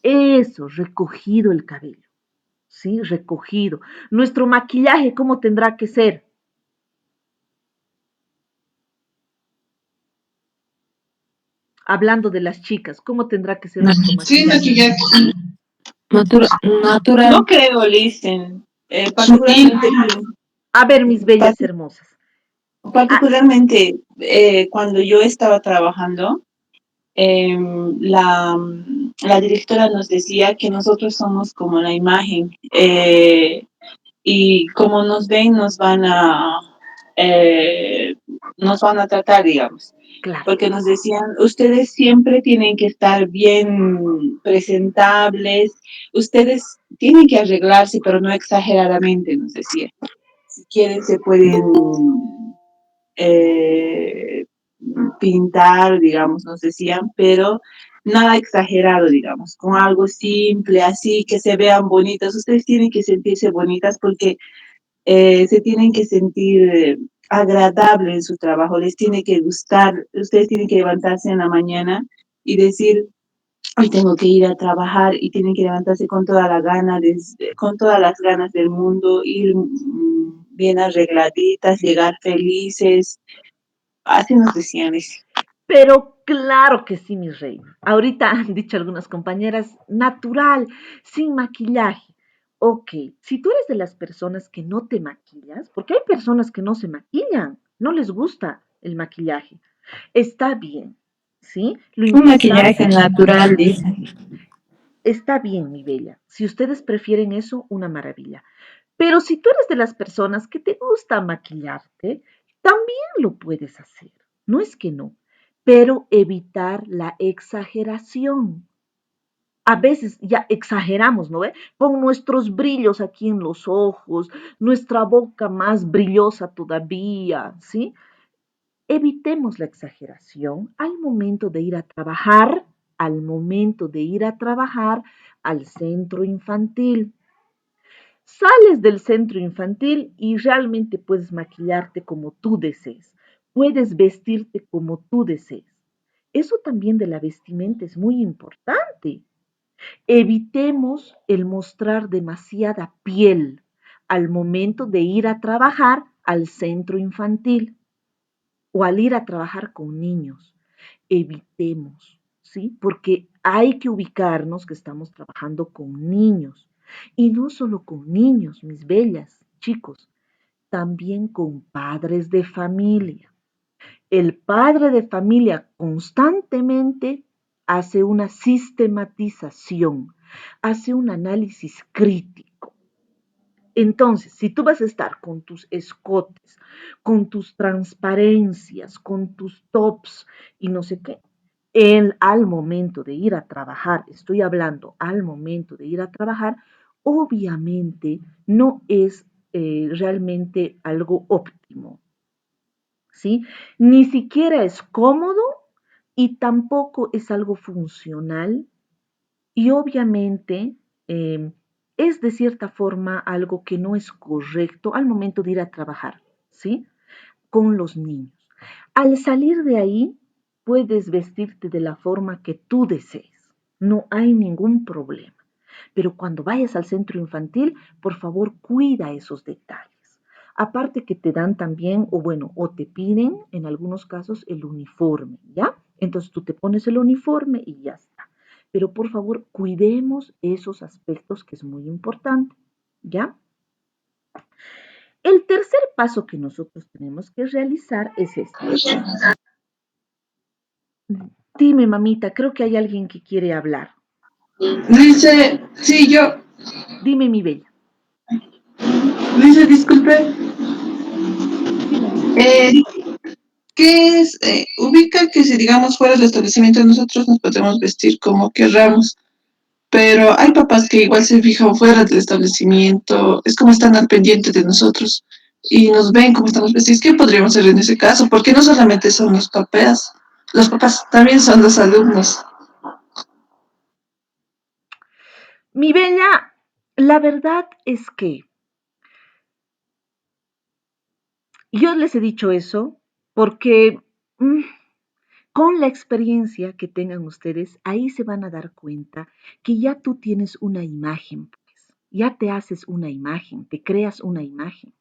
Eso, recogido el cabello, ¿sí? Recogido. Nuestro maquillaje, ¿cómo tendrá que ser? Hablando de las chicas, ¿cómo tendrá que ser nuestro Sin maquillaje? maquillaje. Natural. No creo, listen. Sutil. A ver, mis bellas hermosas. Ah, Cuando yo estaba trabajando, la directora nos decía que nosotros somos como la imagen, y como nos ven eh, nos van a tratar, digamos, claro, porque nos decían, ustedes siempre tienen que estar bien presentables, ustedes tienen que arreglarse, pero no exageradamente, nos decía. Si quieren se pueden eh, pintar, digamos, nos decían, pero nada exagerado, digamos, con algo simple, así que se vean bonitas. Ustedes tienen que sentirse bonitas porque se tienen que sentir agradable en su trabajo, les tiene que gustar, ustedes tienen que levantarse en la mañana y decir, hoy tengo que ir a trabajar y tienen que levantarse con toda la gana, con todas las ganas del mundo, ir bien arregladitas, llegar felices, así nos decían eso. pero claro que sí, mi reina. Ahorita han dicho algunas compañeras, natural, sin maquillaje. Ok, si tú eres de las personas que no te maquillas, porque hay personas que no se maquillan, no les gusta el maquillaje, está bien, ¿sí? Lo Un importante maquillaje natural, dice. está bien, mi bella. Si ustedes prefieren eso, una maravilla. Pero si tú eres de las personas que te gusta maquillarte, también lo puedes hacer. No es que no, pero evitar la exageración. A veces ya exageramos, ¿no ve? Con nuestros brillos aquí en los ojos, nuestra boca más brillosa todavía, ¿sí? Evitemos la exageración al momento de ir a trabajar, al momento de ir a trabajar al centro infantil. Sales del centro infantil y realmente puedes maquillarte como tú desees, puedes vestirte como tú desees. Eso también de la vestimenta es muy importante. Evitemos el mostrar demasiada piel al momento de ir a trabajar al centro infantil o al ir a trabajar con niños. Evitemos, ¿sí? Porque hay que ubicarnos que estamos trabajando con niños. Y no solo con niños, mis bellas, chicos, también con padres de familia. El padre de familia constantemente hace una sistematización, hace un análisis crítico. Entonces, si tú vas a estar con tus escotes, con tus transparencias, con tus tops y no sé qué, al momento de ir a trabajar, estoy hablando al momento de ir a trabajar, obviamente no es realmente algo óptimo, ¿sí? Ni siquiera es cómodo y tampoco es algo funcional y obviamente es de cierta forma algo que no es correcto al momento de ir a trabajar, ¿sí? Con los niños. Al salir de ahí, puedes vestirte de la forma que tú desees. No hay ningún problema. Pero cuando vayas al centro infantil, por favor, cuida esos detalles. Aparte que te dan también, o bueno, o te piden en algunos casos el uniforme, ¿ya? Entonces tú te pones el uniforme y ya está. Pero por favor, cuidemos esos aspectos que es muy importante, ¿ya? El tercer paso que nosotros tenemos que realizar es este. Dime, mamita, creo que hay alguien que quiere hablar. Dice, sí, yo, Dime, mi bella. dice, disculpe, Sí, mi vida. eh, ¿qué es? Ubica que si digamos fuera del establecimiento nosotros nos podemos vestir como querramos, pero hay papás que igual se fijan fuera del establecimiento, es como están al pendiente de nosotros y nos ven cómo estamos vestidos. ¿Qué podríamos hacer en ese caso? Porque no solamente son los papás también son los alumnos. Mi bella, la verdad es que yo les he dicho eso porque con la experiencia que tengan ustedes, ahí se van a dar cuenta que ya tú tienes una imagen, pues, ya te haces una imagen, te creas una imagen.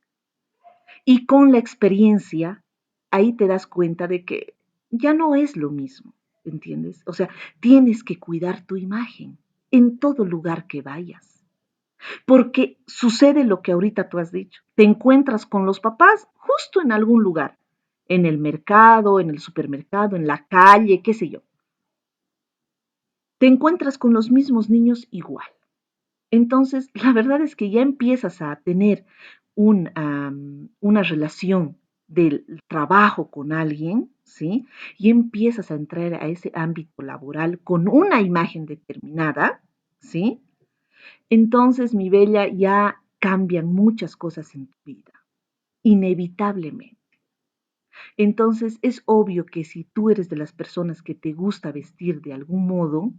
Y con la experiencia, ahí te das cuenta de que ya no es lo mismo, ¿entiendes? O sea, tienes que cuidar tu imagen en todo lugar que vayas. Porque sucede lo que ahorita tú has dicho. Te encuentras con los papás justo en algún lugar, en el mercado, en el supermercado, en la calle, qué sé yo. Te encuentras con los mismos niños igual. Entonces, la verdad es que ya empiezas a tener una relación del trabajo con alguien, ¿sí? Y empiezas a entrar a ese ámbito laboral con una imagen determinada, ¿sí? Entonces, mi bella, ya cambian muchas cosas en tu vida, inevitablemente. Entonces, es obvio que si tú eres de las personas que te gusta vestir de algún modo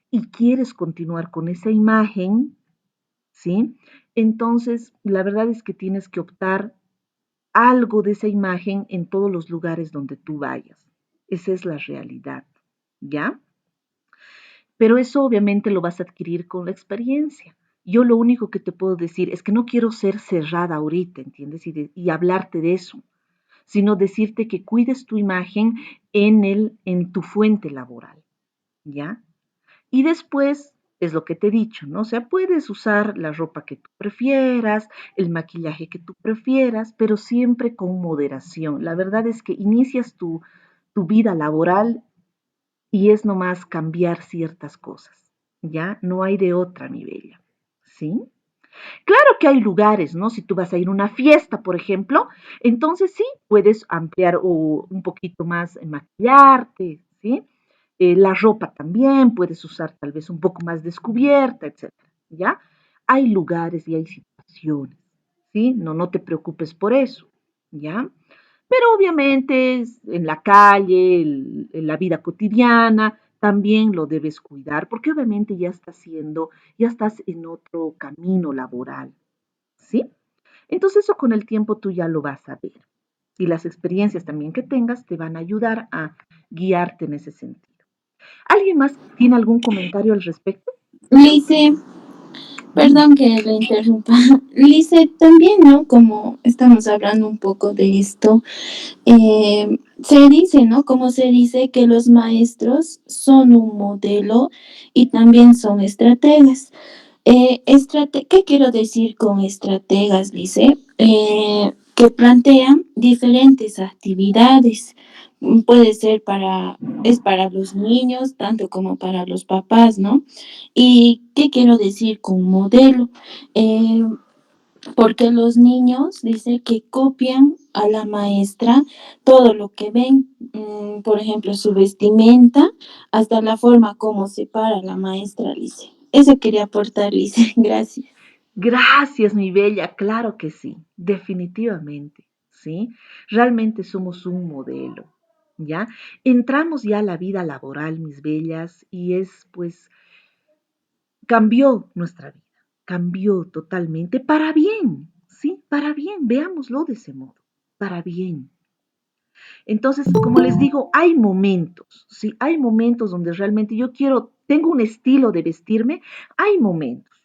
y quieres continuar con esa imagen, ¿sí? Entonces, la verdad es que tienes que optar algo de esa imagen en todos los lugares donde tú vayas. Esa es la realidad, ¿ya? Pero eso obviamente lo vas a adquirir con la experiencia. Yo lo único que te puedo decir es que no quiero ser cerrada ahorita, ¿entiendes? Y hablarte de eso, sino decirte que cuides tu imagen en tu fuente laboral, ¿ya? Y después es lo que te he dicho, ¿no? O sea, puedes usar la ropa que tú prefieras, el maquillaje que tú prefieras, pero siempre con moderación. La verdad es que inicias tu vida laboral y es nomás cambiar ciertas cosas, ¿ya? No hay de otra, mi bella, ¿sí? Claro que hay lugares, ¿no? Si tú vas a ir a una fiesta, por ejemplo, entonces sí, puedes ampliar o un poquito más, maquillarte, ¿sí? La ropa también, puedes usar tal vez un poco más descubierta, etcétera, ¿ya? Hay lugares y hay situaciones, ¿sí? No, no te preocupes por eso, ¿ya? Pero obviamente en la calle, en la vida cotidiana, también lo debes cuidar, porque obviamente ya estás en otro camino laboral, ¿sí? Entonces eso con el tiempo tú ya lo vas a ver. Y las experiencias también que tengas te van a ayudar a guiarte en ese sentido. ¿Alguien más tiene algún comentario al respecto? Lice, Dime. perdón que le interrumpa. Lice, también, ¿no? Como estamos hablando un poco de esto, se dice, ¿no? Como se dice que los maestros son un modelo y también son estrategas. ¿Qué quiero decir con estrategas, Lice? Que plantean diferentes actividades. Puede ser es para los niños, tanto como para los papás, ¿no? ¿Y qué quiero decir con modelo? Eh, Porque los niños dice que copian a la maestra todo lo que ven, por ejemplo, su vestimenta, hasta la forma como se para la maestra, Lice. Eso quería aportar, Lice. Gracias. Gracias, mi bella. Claro que sí, definitivamente, ¿sí? Realmente somos un modelo, ¿ya? Entramos ya a la vida laboral, mis bellas, y es pues cambió nuestra vida, cambió totalmente para bien, ¿sí? Para bien, veámoslo de ese modo, para bien. Entonces, como les digo, hay momentos, ¿sí? Hay momentos donde realmente tengo un estilo de vestirme, hay momentos,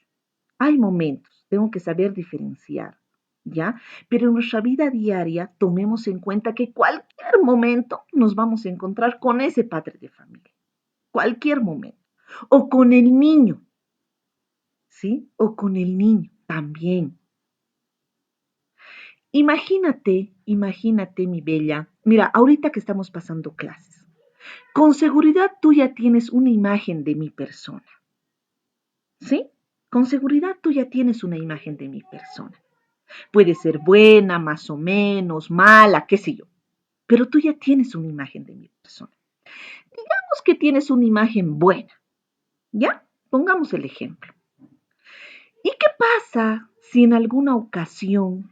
tengo que saber diferenciar. ¿ya? Pero en nuestra vida diaria tomemos en cuenta que cualquier momento nos vamos a encontrar con ese padre de familia, cualquier momento, o con el niño, ¿sí? O con el niño también. Imagínate, mi bella, mira, ahorita que estamos pasando clases, con seguridad tú ya tienes una imagen de mi persona, ¿sí? Con seguridad tú ya tienes una imagen de mi persona. Puede ser buena, más o menos, mala, qué sé yo, pero tú ya tienes una imagen de mi persona. Digamos que tienes una imagen buena, ¿ya? Pongamos el ejemplo. ¿Y qué pasa si en alguna ocasión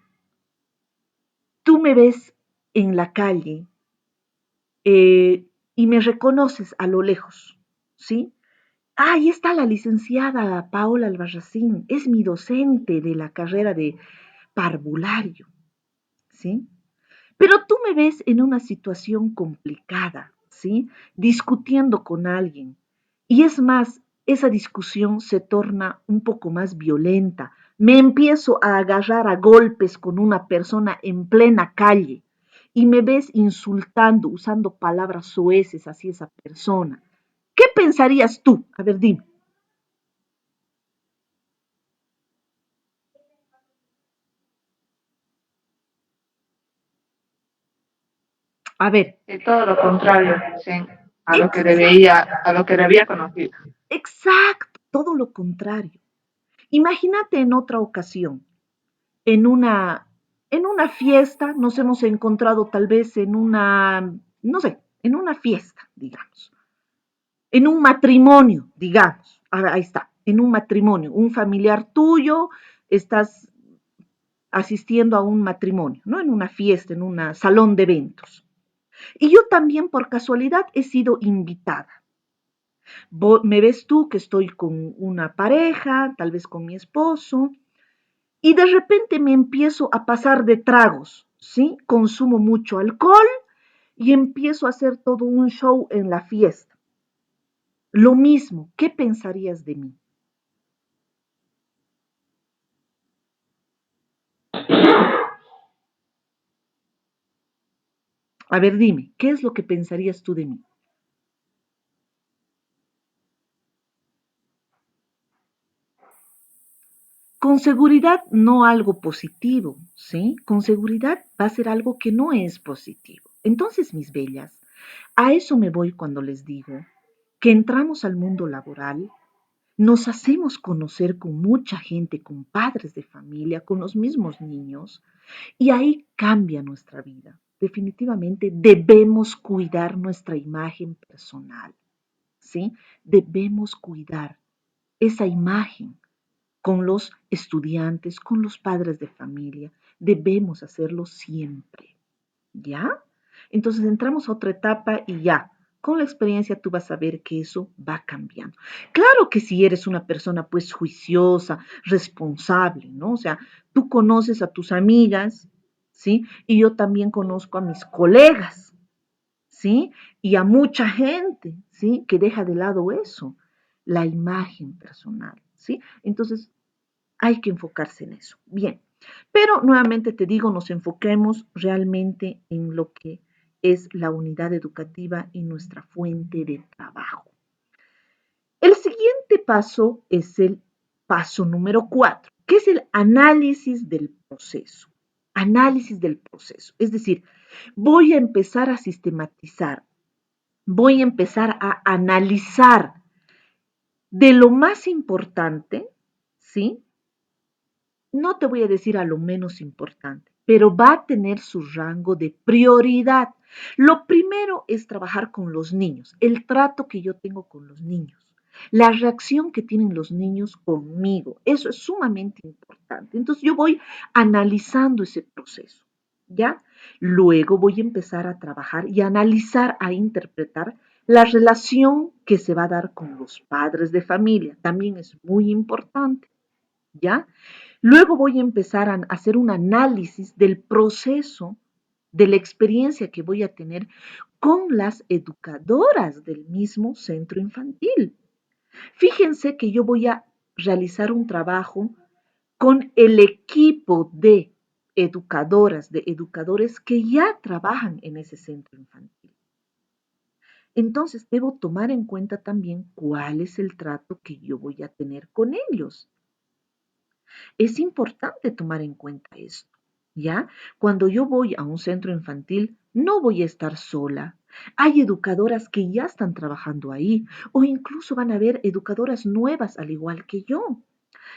tú me ves en la calle y me reconoces a lo lejos, ¿sí? Ah, ahí está la licenciada Paola Albarracín, es mi docente de la carrera de parvulario, ¿sí? Pero tú me ves en una situación complicada, ¿sí? Discutiendo con alguien. Y es más, esa discusión se torna un poco más violenta. Me empiezo a agarrar a golpes con una persona en plena calle y me ves insultando, usando palabras soeces hacia esa persona. ¿Qué pensarías tú? A ver, dime. A ver, Y todo lo contrario, sí, exacto, a lo que debía conocido. exacto, todo lo contrario. Imagínate en otra ocasión, en una, en una fiesta, nos hemos encontrado tal vez en una, no sé, en una fiesta, digamos, en un matrimonio, digamos, ahí está, en un matrimonio, un familiar tuyo, estás asistiendo a un matrimonio, ¿no? En una fiesta, en un salón de eventos. Y yo también por casualidad he sido invitada. Me ves tú que estoy con una pareja, tal vez con mi esposo, y de repente me empiezo a pasar de tragos, ¿sí? Consumo mucho alcohol y empiezo a hacer todo un show en la fiesta. Lo mismo, ¿qué pensarías de mí? A ver, dime, ¿qué es lo que pensarías tú de mí? Con seguridad no algo positivo, ¿sí? Con seguridad va a ser algo que no es positivo. Entonces, mis bellas, a eso me voy cuando les digo que entramos al mundo laboral, nos hacemos conocer con mucha gente, con padres de familia, con los mismos niños, y ahí cambia nuestra vida. Definitivamente debemos cuidar nuestra imagen personal, ¿sí? Debemos cuidar esa imagen con los estudiantes, con los padres de familia. Debemos hacerlo siempre, ¿ya? Entonces entramos a otra etapa y ya, con la experiencia tú vas a ver que eso va cambiando. Claro que si eres una persona pues juiciosa, responsable, ¿no? O sea, tú conoces a tus amigas, ¿sí? Y yo también conozco a mis colegas, ¿sí? Y a mucha gente, ¿sí? Que deja de lado eso, la imagen personal, ¿sí? Entonces, hay que enfocarse en eso. Bien, pero nuevamente te digo, nos enfoquemos realmente en lo que es la unidad educativa y nuestra fuente de trabajo. El siguiente paso es el paso número 4, que es el análisis del proceso. Análisis del proceso. Es decir, voy a empezar a sistematizar, voy a empezar a analizar de lo más importante, ¿sí? No te voy a decir a lo menos importante, pero va a tener su rango de prioridad. Lo primero es trabajar con los niños, el trato que yo tengo con los niños, la reacción que tienen los niños conmigo. Eso es sumamente importante. Entonces yo voy analizando ese proceso, ¿ya? Luego voy a empezar a trabajar y a analizar, a interpretar la relación que se va a dar con los padres de familia. También es muy importante. ¿Ya? Luego voy a empezar a hacer un análisis del proceso, de la experiencia que voy a tener con las educadoras del mismo centro infantil. Fíjense que yo voy a realizar un trabajo con el equipo de educadoras, de educadores que ya trabajan en ese centro infantil. Entonces debo tomar en cuenta también cuál es el trato que yo voy a tener con ellos. Es importante tomar en cuenta esto, ¿ya? Cuando yo voy a un centro infantil, no voy a estar sola. Hay educadoras que ya están trabajando ahí o incluso van a haber educadoras nuevas al igual que yo.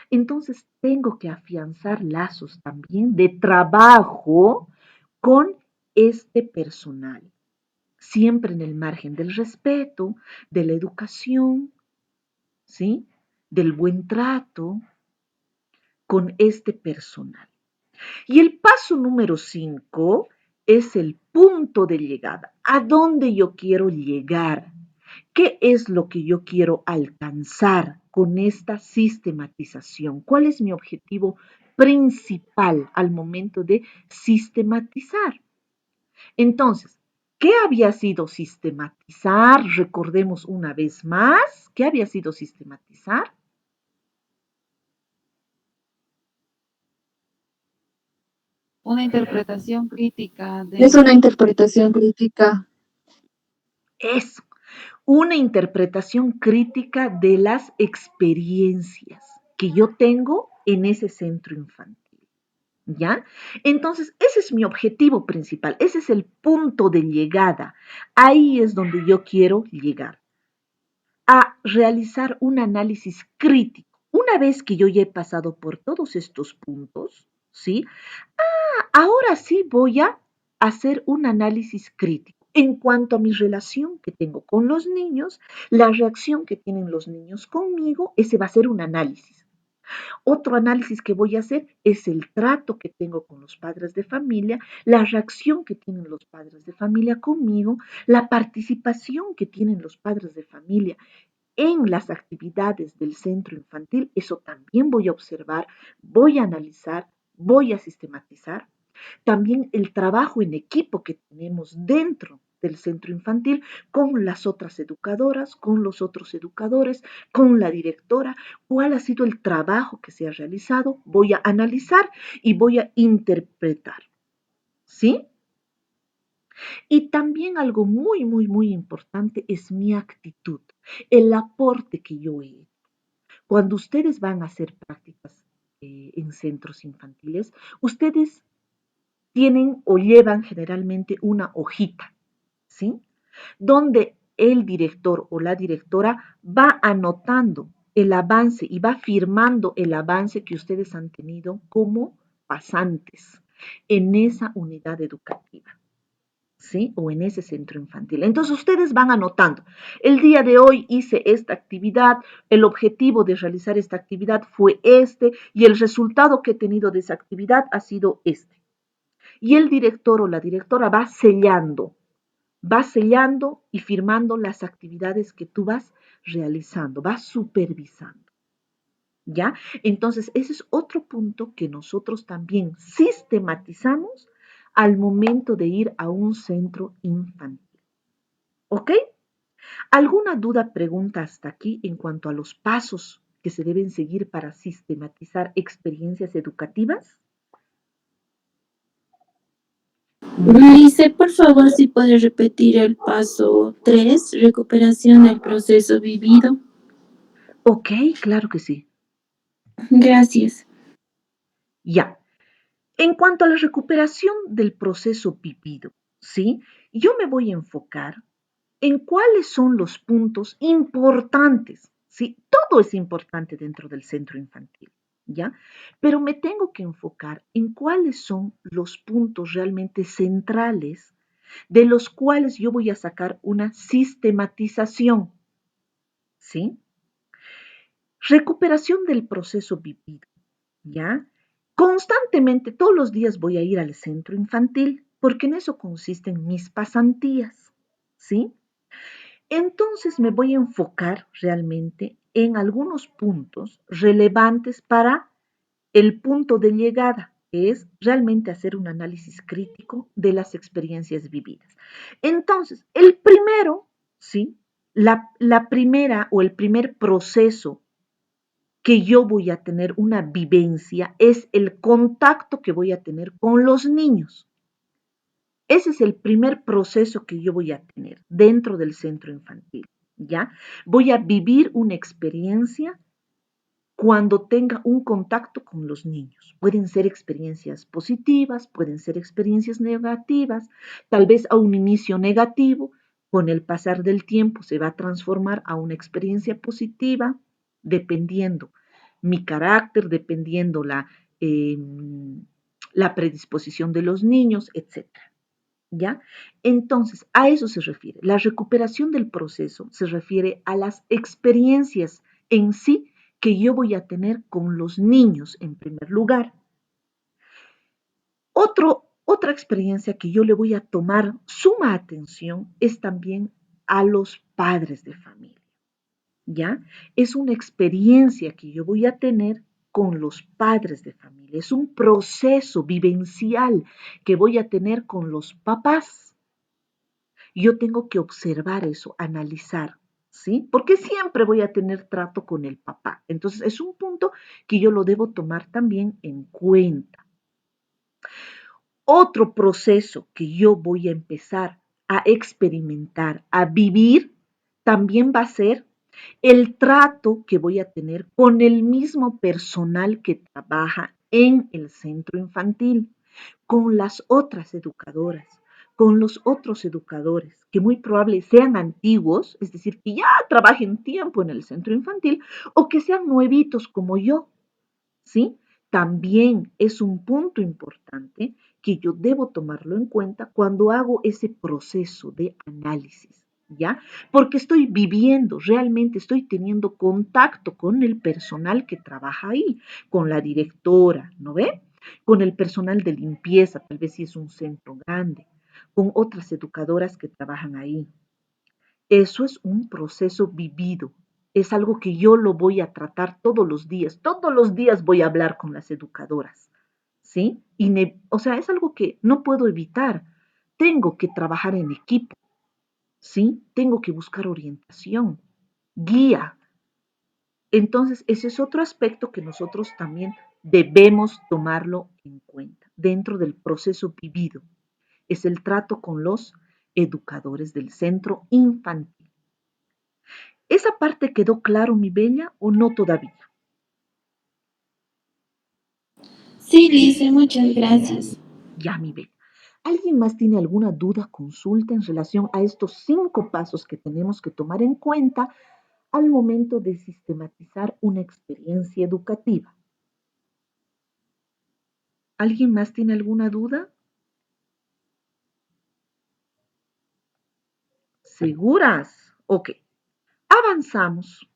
Entonces tengo que afianzar lazos también de trabajo con este personal, siempre en el margen del respeto, de la educación, ¿sí? Del buen trato con este personal. Y el paso número 5 es el punto de llegada. ¿A dónde yo quiero llegar? ¿Qué es lo que yo quiero alcanzar con esta sistematización? ¿Cuál es mi objetivo principal al momento de sistematizar? Entonces, ¿qué había sido sistematizar? Recordemos una vez más, ¿qué había sido sistematizar? Una interpretación crítica Es de una interpretación crítica. Eso, una interpretación crítica de las experiencias que yo tengo en ese centro infantil. ¿Ya? Entonces, ese es mi objetivo principal, ese es el punto de llegada. Ahí es donde yo quiero llegar, a realizar un análisis crítico. Una vez que yo ya he pasado por todos estos puntos, ¿sí? Ahora sí voy a hacer un análisis crítico en cuanto a mi relación que tengo con los niños, la reacción que tienen los niños conmigo, ese va a ser un análisis. Otro análisis que voy a hacer es el trato que tengo con los padres de familia, la reacción que tienen los padres de familia conmigo, la participación que tienen los padres de familia en las actividades del centro infantil. Eso también voy a observar, voy a analizar, voy a sistematizar. También el trabajo en equipo que tenemos dentro del centro infantil con las otras educadoras, con los otros educadores, con la directora, cuál ha sido el trabajo que se ha realizado, voy a analizar y voy a interpretar, ¿sí? Y también algo muy, muy, muy importante es mi actitud, el aporte que yo he hecho. Cuando ustedes van a hacer prácticas en centros infantiles, ustedes tienen o llevan generalmente una hojita, ¿sí? Donde el director o la directora va anotando el avance y va firmando el avance que ustedes han tenido como pasantes en esa unidad educativa, ¿sí? O en ese centro infantil. Entonces ustedes van anotando, el día de hoy hice esta actividad, el objetivo de realizar esta actividad fue este y el resultado que he tenido de esa actividad ha sido este. Y el director o la directora va sellando y firmando las actividades que tú vas realizando, va supervisando. ¿Ya? Entonces, ese es otro punto que nosotros también sistematizamos al momento de ir a un centro infantil. ¿Ok? ¿Alguna duda, pregunta hasta aquí en cuanto a los pasos que se deben seguir para sistematizar experiencias educativas? Lice, por favor, si puedes repetir el paso 3, recuperación del proceso vivido. Ok, claro que sí. Gracias. Ya. En cuanto a la recuperación del proceso vivido, ¿sí? Yo me voy a enfocar en cuáles son los puntos importantes, ¿sí? Todo es importante dentro del centro infantil, ¿ya? Pero me tengo que enfocar en cuáles son los puntos realmente centrales de los cuales yo voy a sacar una sistematización, ¿sí? Recuperación del proceso vivido, ¿ya? Constantemente, todos los días voy a ir al centro infantil porque en eso consisten mis pasantías, ¿sí? Entonces me voy a enfocar realmente en algunos puntos relevantes para el punto de llegada, que es realmente hacer un análisis crítico de las experiencias vividas. Entonces, el primero, ¿sí? La primera o el primer proceso que yo voy a tener una vivencia, es el contacto que voy a tener con los niños. Ese es el primer proceso que yo voy a tener dentro del centro infantil, ¿ya? Voy a vivir una experiencia cuando tenga un contacto con los niños. Pueden ser experiencias positivas, pueden ser experiencias negativas, tal vez a un inicio negativo, con el pasar del tiempo se va a transformar a una experiencia positiva, dependiendo mi carácter, dependiendo eh, la predisposición de los niños, etcétera. ¿Ya? Entonces, a eso se refiere. La recuperación del proceso se refiere a las experiencias en sí que yo voy a tener con los niños en primer lugar. Otra experiencia que yo le voy a tomar suma atención es también a los padres de familia. ¿Ya? Es una experiencia que yo voy a tener con los padres de familia. Es un proceso vivencial que voy a tener con los papás. Yo tengo que observar eso, analizar, ¿sí? Porque siempre voy a tener trato con el papá. Entonces, es un punto que yo lo debo tomar también en cuenta. Otro proceso que yo voy a empezar a experimentar, a vivir, también va a ser el trato que voy a tener con el mismo personal que trabaja en el centro infantil, con las otras educadoras, con los otros educadores, que muy probable sean antiguos, es decir, que ya trabajen tiempo en el centro infantil, o que sean nuevitos como yo, ¿sí? También es un punto importante que yo debo tomarlo en cuenta cuando hago ese proceso de análisis, ¿ya? Porque estoy viviendo, realmente estoy teniendo contacto con el personal que trabaja ahí, con la directora, ¿no ve? Con el personal de limpieza, tal vez si es un centro grande, con otras educadoras que trabajan ahí. Eso es un proceso vivido, es algo que yo lo voy a tratar todos los días voy a hablar con las educadoras, ¿sí? O sea, es algo que no puedo evitar, tengo que trabajar en equipo, ¿sí? Tengo que buscar orientación, guía. Entonces, ese es otro aspecto que nosotros también debemos tomarlo en cuenta dentro del proceso vivido. Es el trato con los educadores del centro infantil. ¿Esa parte quedó claro, mi bella, o no todavía? Sí, Lice, muchas gracias. Ya, mi bella. ¿Alguien más tiene alguna duda, consulta en relación a estos 5 pasos que tenemos que tomar en cuenta al momento de sistematizar una experiencia educativa? ¿Alguien más tiene alguna duda? ¿Seguras? Ok, avanzamos.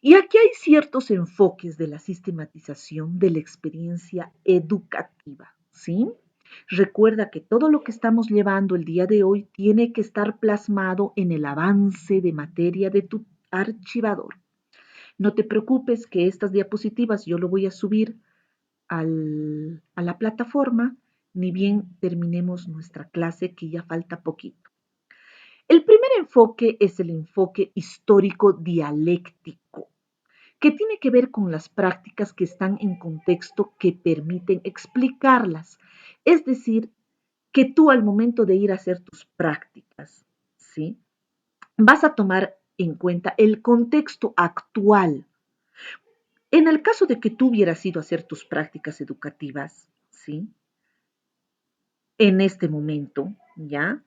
Y aquí hay ciertos enfoques de la sistematización de la experiencia educativa, ¿sí? Recuerda que todo lo que estamos llevando el día de hoy tiene que estar plasmado en el avance de materia de tu archivador. No te preocupes que estas diapositivas yo lo voy a subir a la plataforma, ni bien terminemos nuestra clase, que ya falta poquito. El primer enfoque es el enfoque histórico dialéctico, que tiene que ver con las prácticas que están en contexto que permiten explicarlas. Es decir, que tú al momento de ir a hacer tus prácticas, ¿sí? Vas a tomar en cuenta el contexto actual. En el caso de que tú hubieras ido a hacer tus prácticas educativas, ¿sí? En este momento, ¿ya?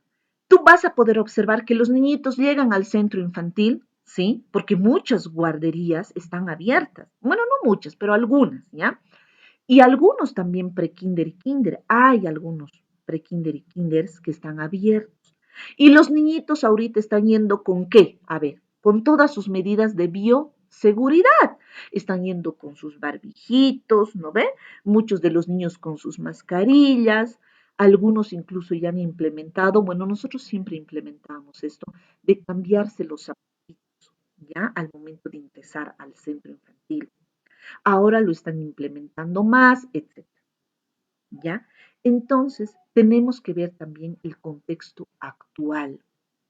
Tú vas a poder observar que los niñitos llegan al centro infantil, ¿sí? Porque muchas guarderías están abiertas. Bueno, no muchas, pero algunas, ¿ya? Y algunos también pre-kinder y kinder. Hay algunos pre-kinder y kinders que están abiertos. Y los niñitos ahorita están yendo con qué? A ver, con todas sus medidas de bioseguridad. Están yendo con sus barbijitos, ¿no ve? Muchos de los niños con sus mascarillas. Algunos incluso ya han implementado, bueno, nosotros siempre implementamos esto, de cambiarse los zapatitos, ¿ya? Al momento de ingresar al centro infantil. Ahora lo están implementando más, etcétera, ¿ya? Entonces, tenemos que ver también el contexto actual,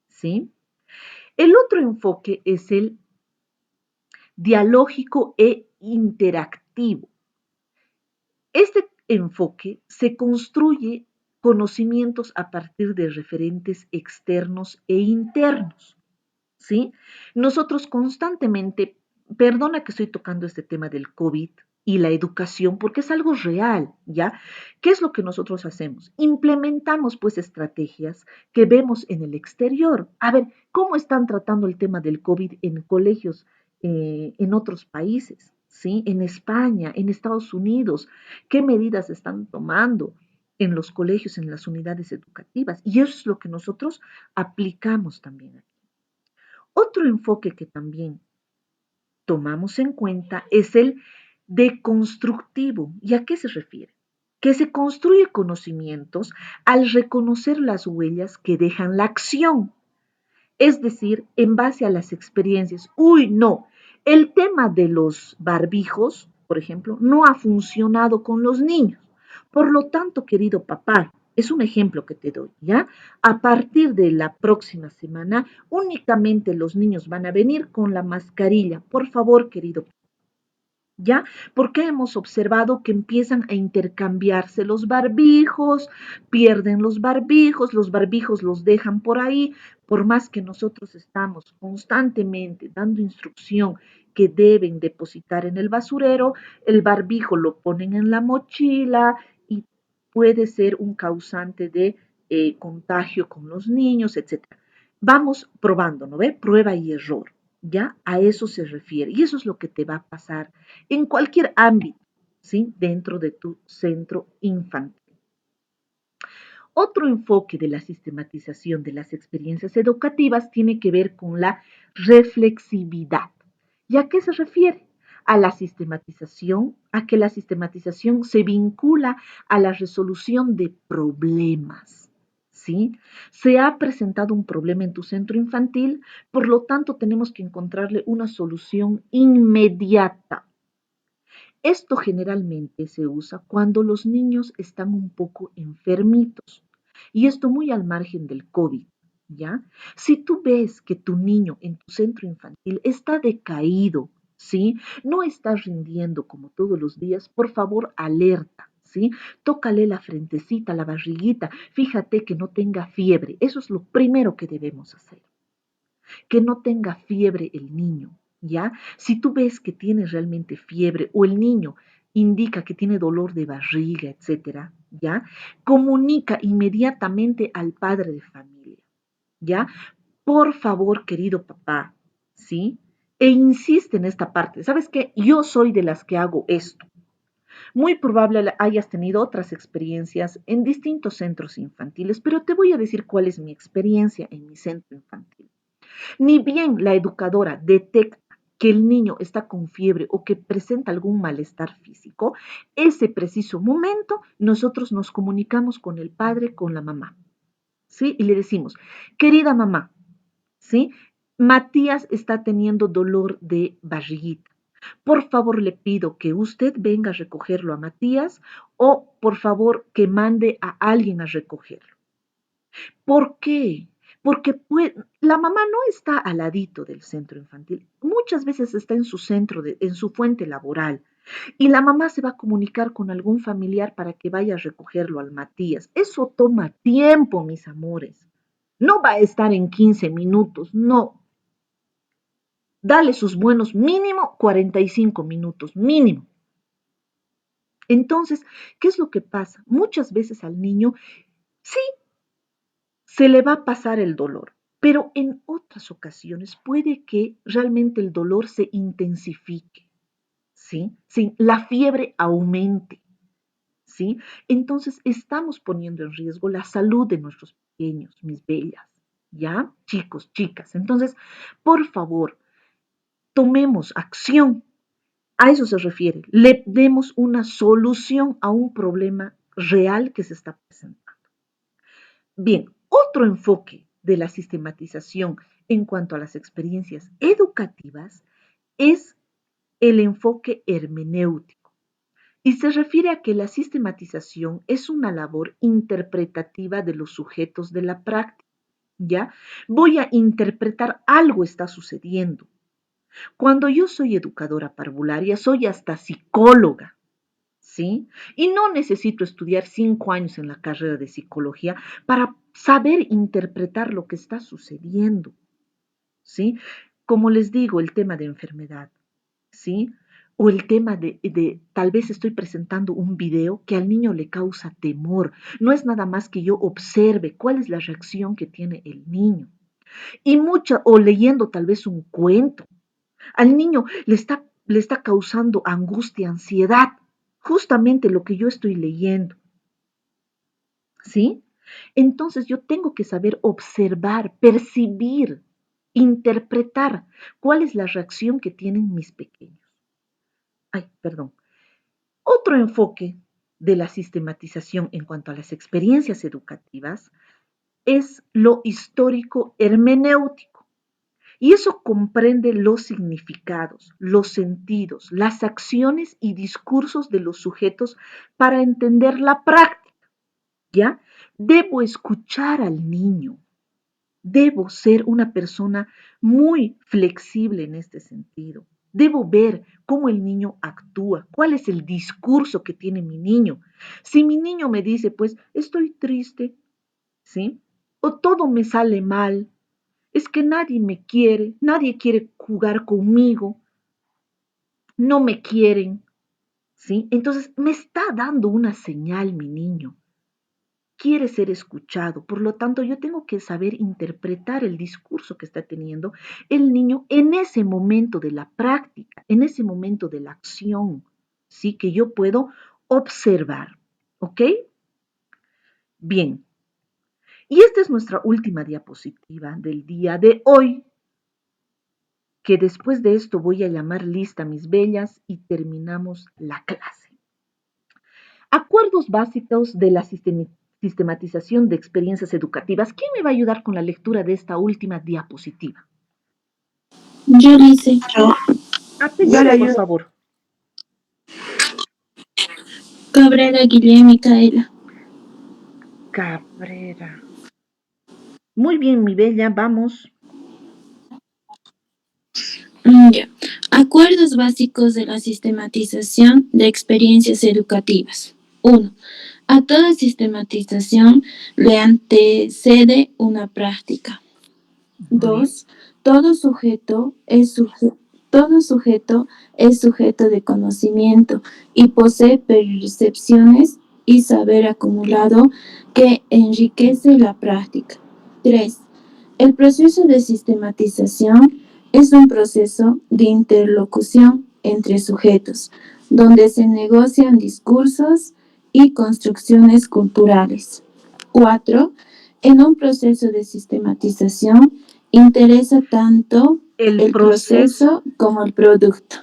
¿sí? El otro enfoque es el dialógico e interactivo. Este enfoque se construye conocimientos a partir de referentes externos e internos. ¿Sí? Nosotros constantemente, perdona que estoy tocando este tema del COVID y la educación, porque es algo real, ¿ya? ¿Qué es lo que nosotros hacemos? Implementamos pues estrategias que vemos en el exterior. A ver, ¿cómo están tratando el tema del COVID en colegios en otros países? ¿Sí? En España, en Estados Unidos, ¿qué medidas están tomando en los colegios, en las unidades educativas? Y eso es lo que nosotros aplicamos también aquí. Otro enfoque que también tomamos en cuenta es el deconstructivo. ¿Y a qué se refiere? Que se construye conocimientos al reconocer las huellas que dejan la acción, es decir, en base a las experiencias. Uy, no, el tema de los barbijos, por ejemplo, no ha funcionado con los niños. Por lo tanto, querido papá, es un ejemplo que te doy, ¿ya? A partir de la próxima semana, únicamente los niños van a venir con la mascarilla. Por favor, querido, ¿ya? Porque hemos observado que empiezan a intercambiarse los barbijos, pierden los barbijos los dejan por ahí, por más que nosotros estamos constantemente dando instrucción que deben depositar en el basurero, el barbijo lo ponen en la mochila y puede ser un causante de contagio con los niños, etcétera. Vamos probando, ¿no ve? Prueba y error. ¿Ya? A eso se refiere. Y eso es lo que te va a pasar en cualquier ámbito, ¿sí? Dentro de tu centro infantil. Otro enfoque de la sistematización de las experiencias educativas tiene que ver con la reflexividad. ¿Y a qué se refiere? A la sistematización, a que la sistematización se vincula a la resolución de problemas. ¿Sí? Se ha presentado un problema en tu centro infantil, por lo tanto tenemos que encontrarle una solución inmediata. Esto generalmente se usa cuando los niños están un poco enfermitos y esto muy al margen del COVID, ¿ya? Si tú ves que tu niño en tu centro infantil está decaído, ¿sí? No está rindiendo como todos los días, por favor, alerta. ¿Sí? Tócale la frentecita, la barriguita, fíjate que no tenga fiebre. Eso es lo primero que debemos hacer. Que no tenga fiebre el niño, ¿ya? Si tú ves que tiene realmente fiebre o el niño indica que tiene dolor de barriga, etcétera, ¿ya? Comunica inmediatamente al padre de familia, ¿ya? Por favor, querido papá, ¿sí? E insiste en esta parte. ¿Sabes qué? Yo soy de las que hago esto. Muy probable hayas tenido otras experiencias en distintos centros infantiles, pero te voy a decir cuál es mi experiencia en mi centro infantil. Ni bien la educadora detecta que el niño está con fiebre o que presenta algún malestar físico, ese preciso momento nosotros nos comunicamos con el padre, con la mamá, ¿sí? Y le decimos, querida mamá, ¿sí? Matías está teniendo dolor de barriguita. Por favor, le pido que usted venga a recogerlo a Matías o por favor que mande a alguien a recogerlo. ¿Por qué? Porque la mamá no está al ladito del centro infantil, muchas veces está en su en su fuente laboral, y la mamá se va a comunicar con algún familiar para que vaya a recogerlo al Matías. Eso toma tiempo, mis amores. No va a estar en 15 minutos, no. Dale sus buenos mínimo 45 minutos, mínimo. Entonces, ¿qué es lo que pasa? Muchas veces al niño, sí, se le va a pasar el dolor, pero en otras ocasiones puede que realmente el dolor se intensifique, ¿sí? Sí, la fiebre aumente, ¿sí? Entonces estamos poniendo en riesgo la salud de nuestros pequeños, mis bellas, ¿ya? Chicos, chicas. Entonces, por favor, tomemos acción. A eso se refiere. Le demos una solución a un problema real que se está presentando. Bien, otro enfoque de la sistematización en cuanto a las experiencias educativas es el enfoque hermenéutico y se refiere a que la sistematización es una labor interpretativa de los sujetos de la práctica. ¿Ya? Voy a interpretar algo está sucediendo. Cuando yo soy educadora parvularia, soy hasta psicóloga, ¿sí? Y no necesito estudiar 5 años en la carrera de psicología para saber interpretar lo que está sucediendo, ¿sí? Como les digo, el tema de enfermedad, ¿sí? O el tema de tal vez estoy presentando un video que al niño le causa temor. No es nada más que yo observe cuál es la reacción que tiene el niño. Y mucha, o leyendo tal vez un cuento. Al niño le está causando angustia, ansiedad, justamente lo que yo estoy leyendo, ¿sí? Entonces yo tengo que saber observar, percibir, interpretar cuál es la reacción que tienen mis pequeños. Ay, perdón. Otro enfoque de la sistematización en cuanto a las experiencias educativas es lo histórico hermenéutico. Y eso comprende los significados, los sentidos, las acciones y discursos de los sujetos para entender la práctica, ¿ya? Debo escuchar al niño, debo ser una persona muy flexible en este sentido. Debo ver cómo el niño actúa, cuál es el discurso que tiene mi niño. Si mi niño me dice, pues, estoy triste, ¿sí? O todo me sale mal, es que nadie quiere jugar conmigo, no me quieren, ¿sí? Entonces me está dando una señal mi niño. Quiere ser escuchado, por lo tanto yo tengo que saber interpretar el discurso que está teniendo el niño en ese momento de la práctica, en ese momento de la acción, ¿sí? Que yo puedo observar, ¿ok? Bien, y esta es nuestra última diapositiva del día de hoy, que después de esto voy a llamar lista mis bellas y terminamos la clase. Acuerdos básicos de la sistematización de experiencias educativas. ¿Quién me va a ayudar con la lectura de esta última diapositiva? Yo le hice. Yo le Apellido, por ayudo. favor. Cabrera Guillermo Micaela. Cabrera. Muy bien, mi bella, vamos. Ya. Acuerdos básicos de la sistematización de experiencias educativas. 1. A toda sistematización le antecede una práctica. Muy bien. 2. Todo sujeto es sujeto de conocimiento y posee percepciones y saber acumulado que enriquece la práctica. 3. El proceso de sistematización es un proceso de interlocución entre sujetos, donde se negocian discursos y construcciones culturales. 4. En un proceso de sistematización interesa tanto El el proceso, proceso como el producto.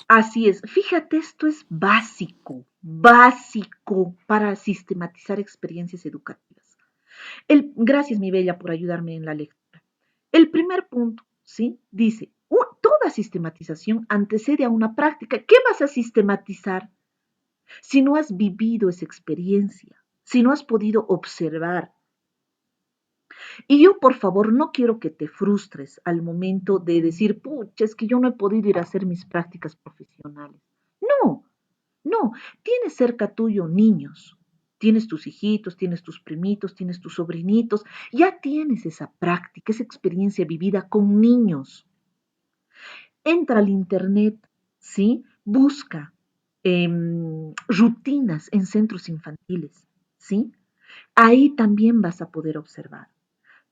así es. Fíjate, esto es básico, básico para sistematizar experiencias educativas. Gracias, mi bella, por ayudarme en la lectura. El primer punto, ¿sí? Dice, toda sistematización antecede a una práctica. ¿Qué vas a sistematizar si no has vivido esa experiencia, si no has podido observar? Y yo, por favor, no quiero que te frustres al momento de decir, pucha, es que yo no he podido ir a hacer mis prácticas profesionales. No, no, tienes cerca tuyo niños. Tienes tus hijitos, tienes tus primitos, tienes tus sobrinitos, ya tienes esa práctica, esa experiencia vivida con niños. Entra al internet, ¿sí? Busca rutinas en centros infantiles, ¿sí? Ahí también vas a poder observar.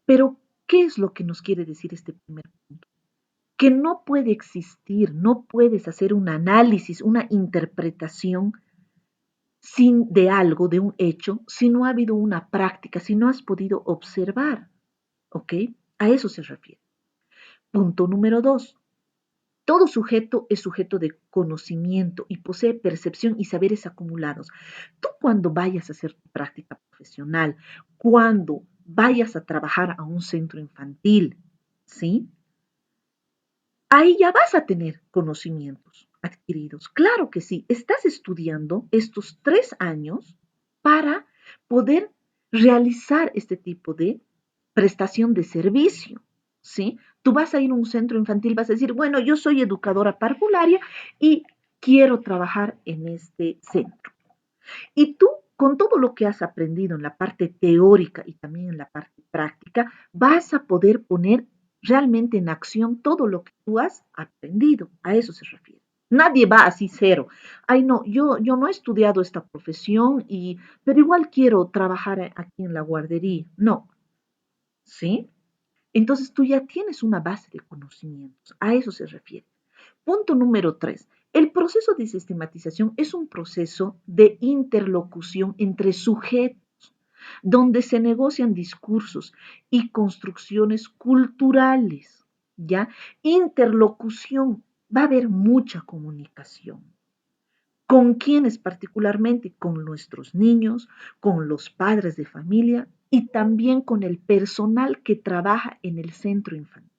Pero, ¿qué es lo que nos quiere decir este primer punto? Que no puede existir, no puedes hacer un análisis, una interpretación de algo, de un hecho, si no ha habido una práctica, si no has podido observar, ¿ok? A eso se refiere. Punto número 2. Todo sujeto es sujeto de conocimiento y posee percepción y saberes acumulados. Tú cuando vayas a hacer tu práctica profesional, cuando vayas a trabajar a un centro infantil, ¿sí? Ahí ya vas a tener conocimientos adquiridos. Claro que sí, estás estudiando estos 3 años para poder realizar este tipo de prestación de servicio. ¿sí? Tú vas a ir a un centro infantil, vas a decir, bueno, yo soy educadora parvularia y quiero trabajar en este centro. Y tú, con todo lo que has aprendido en la parte teórica y también en la parte práctica, vas a poder poner realmente en acción todo lo que tú has aprendido. A eso se refiere. Nadie va así cero. Ay, no, yo no he estudiado esta profesión, pero igual quiero trabajar aquí en la guardería. No, ¿sí? Entonces tú ya tienes una base de conocimientos. A eso se refiere. Punto número 3. El proceso de sistematización es un proceso de interlocución entre sujetos, donde se negocian discursos y construcciones culturales, ¿ya? Interlocución, va a haber mucha comunicación. ¿Con quiénes particularmente? Con nuestros niños, con los padres de familia y también con el personal que trabaja en el centro infantil.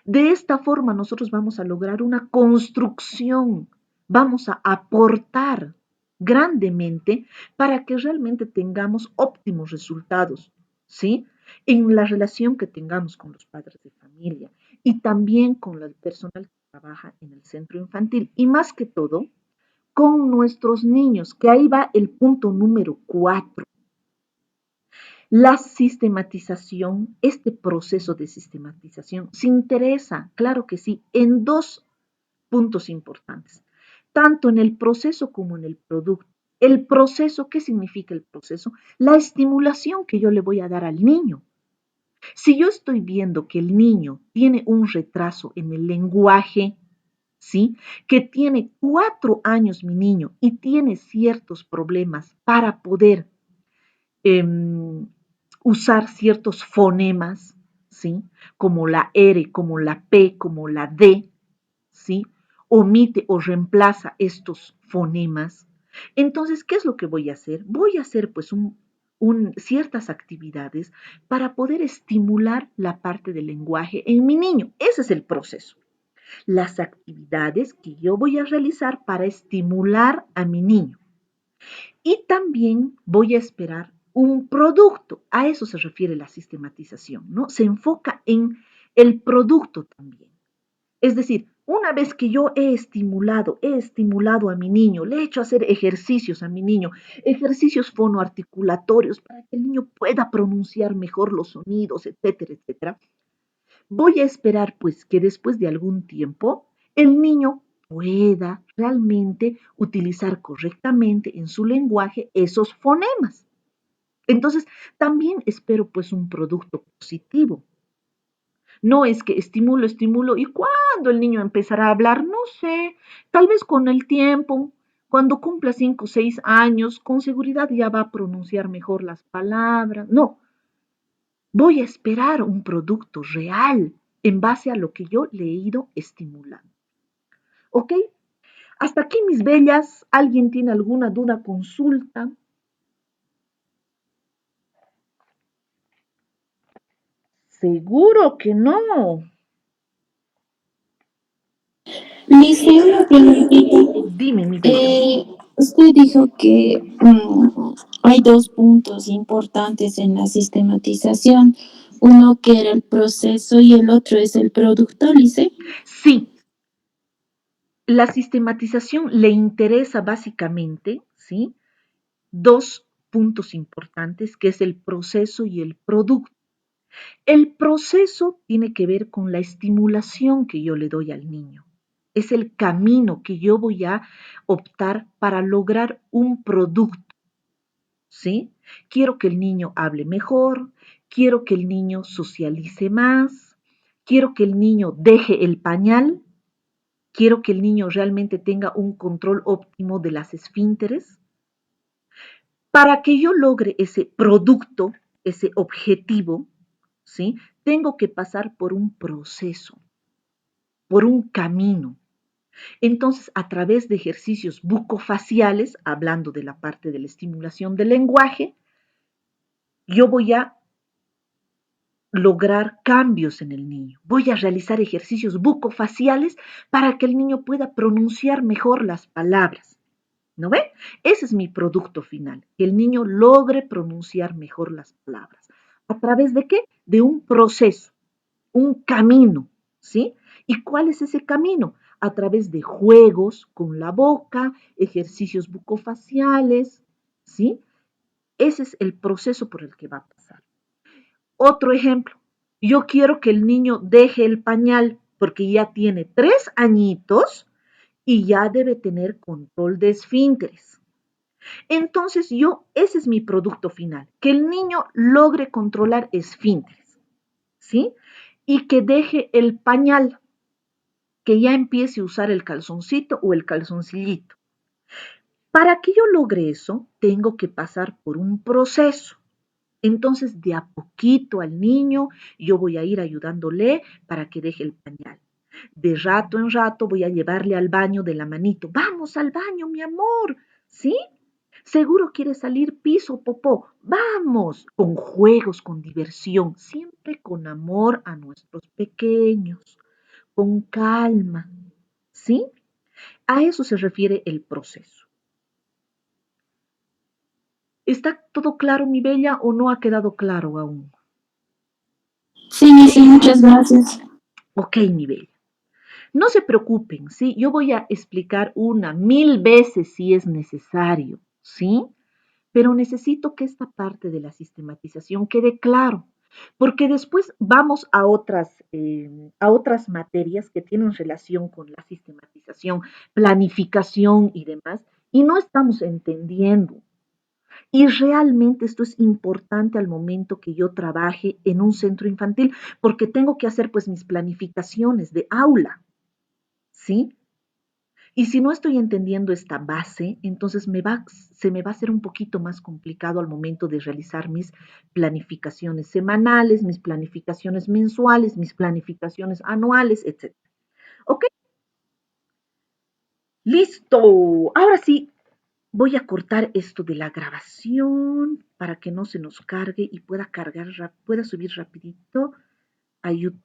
De esta forma nosotros vamos a lograr una construcción, vamos a aportar grandemente para que realmente tengamos óptimos resultados, ¿sí? En la relación que tengamos con los padres de familia y también con el personal que trabaja en el centro infantil y más que todo con nuestros niños, que ahí va el punto número 4. La sistematización, este proceso de sistematización, se interesa, claro que sí, en dos puntos importantes, tanto en el proceso como en el producto. El proceso, ¿qué significa el proceso? La estimulación que yo le voy a dar al niño. Si yo estoy viendo que el niño tiene un retraso en el lenguaje, ¿sí? Que tiene 4 años mi niño y tiene ciertos problemas para poder usar ciertos fonemas, ¿sí? Como la R, como la P, como la D, ¿sí? Omite o reemplaza estos fonemas. Entonces, ¿qué es lo que voy a hacer? Voy a hacer pues ciertas actividades para poder estimular la parte del lenguaje en mi niño. Ese es el proceso. Las actividades que yo voy a realizar para estimular a mi niño. Y también voy a esperar un producto. A eso se refiere la sistematización, ¿no? Se enfoca en el producto también. Es decir, una vez que yo he estimulado a mi niño, le he hecho hacer ejercicios a mi niño, ejercicios fonoarticulatorios para que el niño pueda pronunciar mejor los sonidos, etcétera, etcétera. Voy a esperar pues que después de algún tiempo el niño pueda realmente utilizar correctamente en su lenguaje esos fonemas. Entonces, también espero pues un producto positivo. No es que estimulo y cuando el niño empezará a hablar, no sé, tal vez con el tiempo, cuando cumpla 5 o 6 años, con seguridad ya va a pronunciar mejor las palabras. No, voy a esperar un producto real en base a lo que yo le he ido estimulando. ¿Ok? Hasta aquí, mis bellas. ¿Alguien tiene alguna duda, consulta? Seguro que no. Lice, una preguntita. Dime, mi bella. Usted dijo que hay dos puntos importantes en la sistematización, uno que era el proceso y el otro es el producto, Lice. Sí, la sistematización le interesa básicamente, ¿sí? Dos puntos importantes, que es el proceso y el producto. El proceso tiene que ver con la estimulación que yo le doy al niño. Es el camino que yo voy a optar para lograr un producto, ¿sí? Quiero que el niño hable mejor, quiero que el niño socialice más, quiero que el niño deje el pañal, quiero que el niño realmente tenga un control óptimo de las esfínteres. Para que yo logre ese producto, ese objetivo, ¿sí? Tengo que pasar por un proceso, por un camino. Entonces, a través de ejercicios bucofaciales, hablando de la parte de la estimulación del lenguaje, yo voy a lograr cambios en el niño. Voy a realizar ejercicios bucofaciales para que el niño pueda pronunciar mejor las palabras. ¿No ve? Ese es mi producto final, que el niño logre pronunciar mejor las palabras. ¿A través de qué? De un proceso. un camino, ¿sí? ¿Y cuál es ese camino? A través de juegos con la boca, ejercicios bucofaciales, ¿sí? Ese es el proceso por el que va a pasar. Otro ejemplo, yo quiero que el niño deje el pañal porque ya tiene 3 añitos y ya debe tener control de esfínteres. Entonces ese es mi producto final, que el niño logre controlar esfínteres, ¿sí? Y que deje el pañal, que ya empiece a usar el calzoncito o el calzoncillito. Para que yo logre eso, tengo que pasar por un proceso. Entonces, de a poquito al niño, yo voy a ir ayudándole para que deje el pañal. De rato en rato voy a llevarle al baño de la manito. Vamos al baño, mi amor, ¿sí? Seguro quiere salir piso, popó. Vamos, con juegos, con diversión, siempre con amor a nuestros pequeños, con calma, ¿sí? A eso se refiere el proceso. ¿Está todo claro, mi bella, o no ha quedado claro aún? Sí, Lizeth, muchas gracias. Ok, mi bella. No se preocupen, ¿sí? Yo voy a explicar 1000 veces si es necesario, ¿sí? Pero necesito que esta parte de la sistematización quede claro, porque después vamos a otras materias que tienen relación con la sistematización, planificación y demás, y no estamos entendiendo. Y realmente esto es importante al momento que yo trabaje en un centro infantil, porque tengo que hacer pues mis planificaciones de aula, ¿sí? Y si no estoy entendiendo esta base, entonces se me va a hacer un poquito más complicado al momento de realizar mis planificaciones semanales, mis planificaciones mensuales, mis planificaciones anuales, etc. ¿Ok? Listo. Ahora sí, voy a cortar esto de la grabación para que no se nos cargue y pueda subir rapidito a YouTube.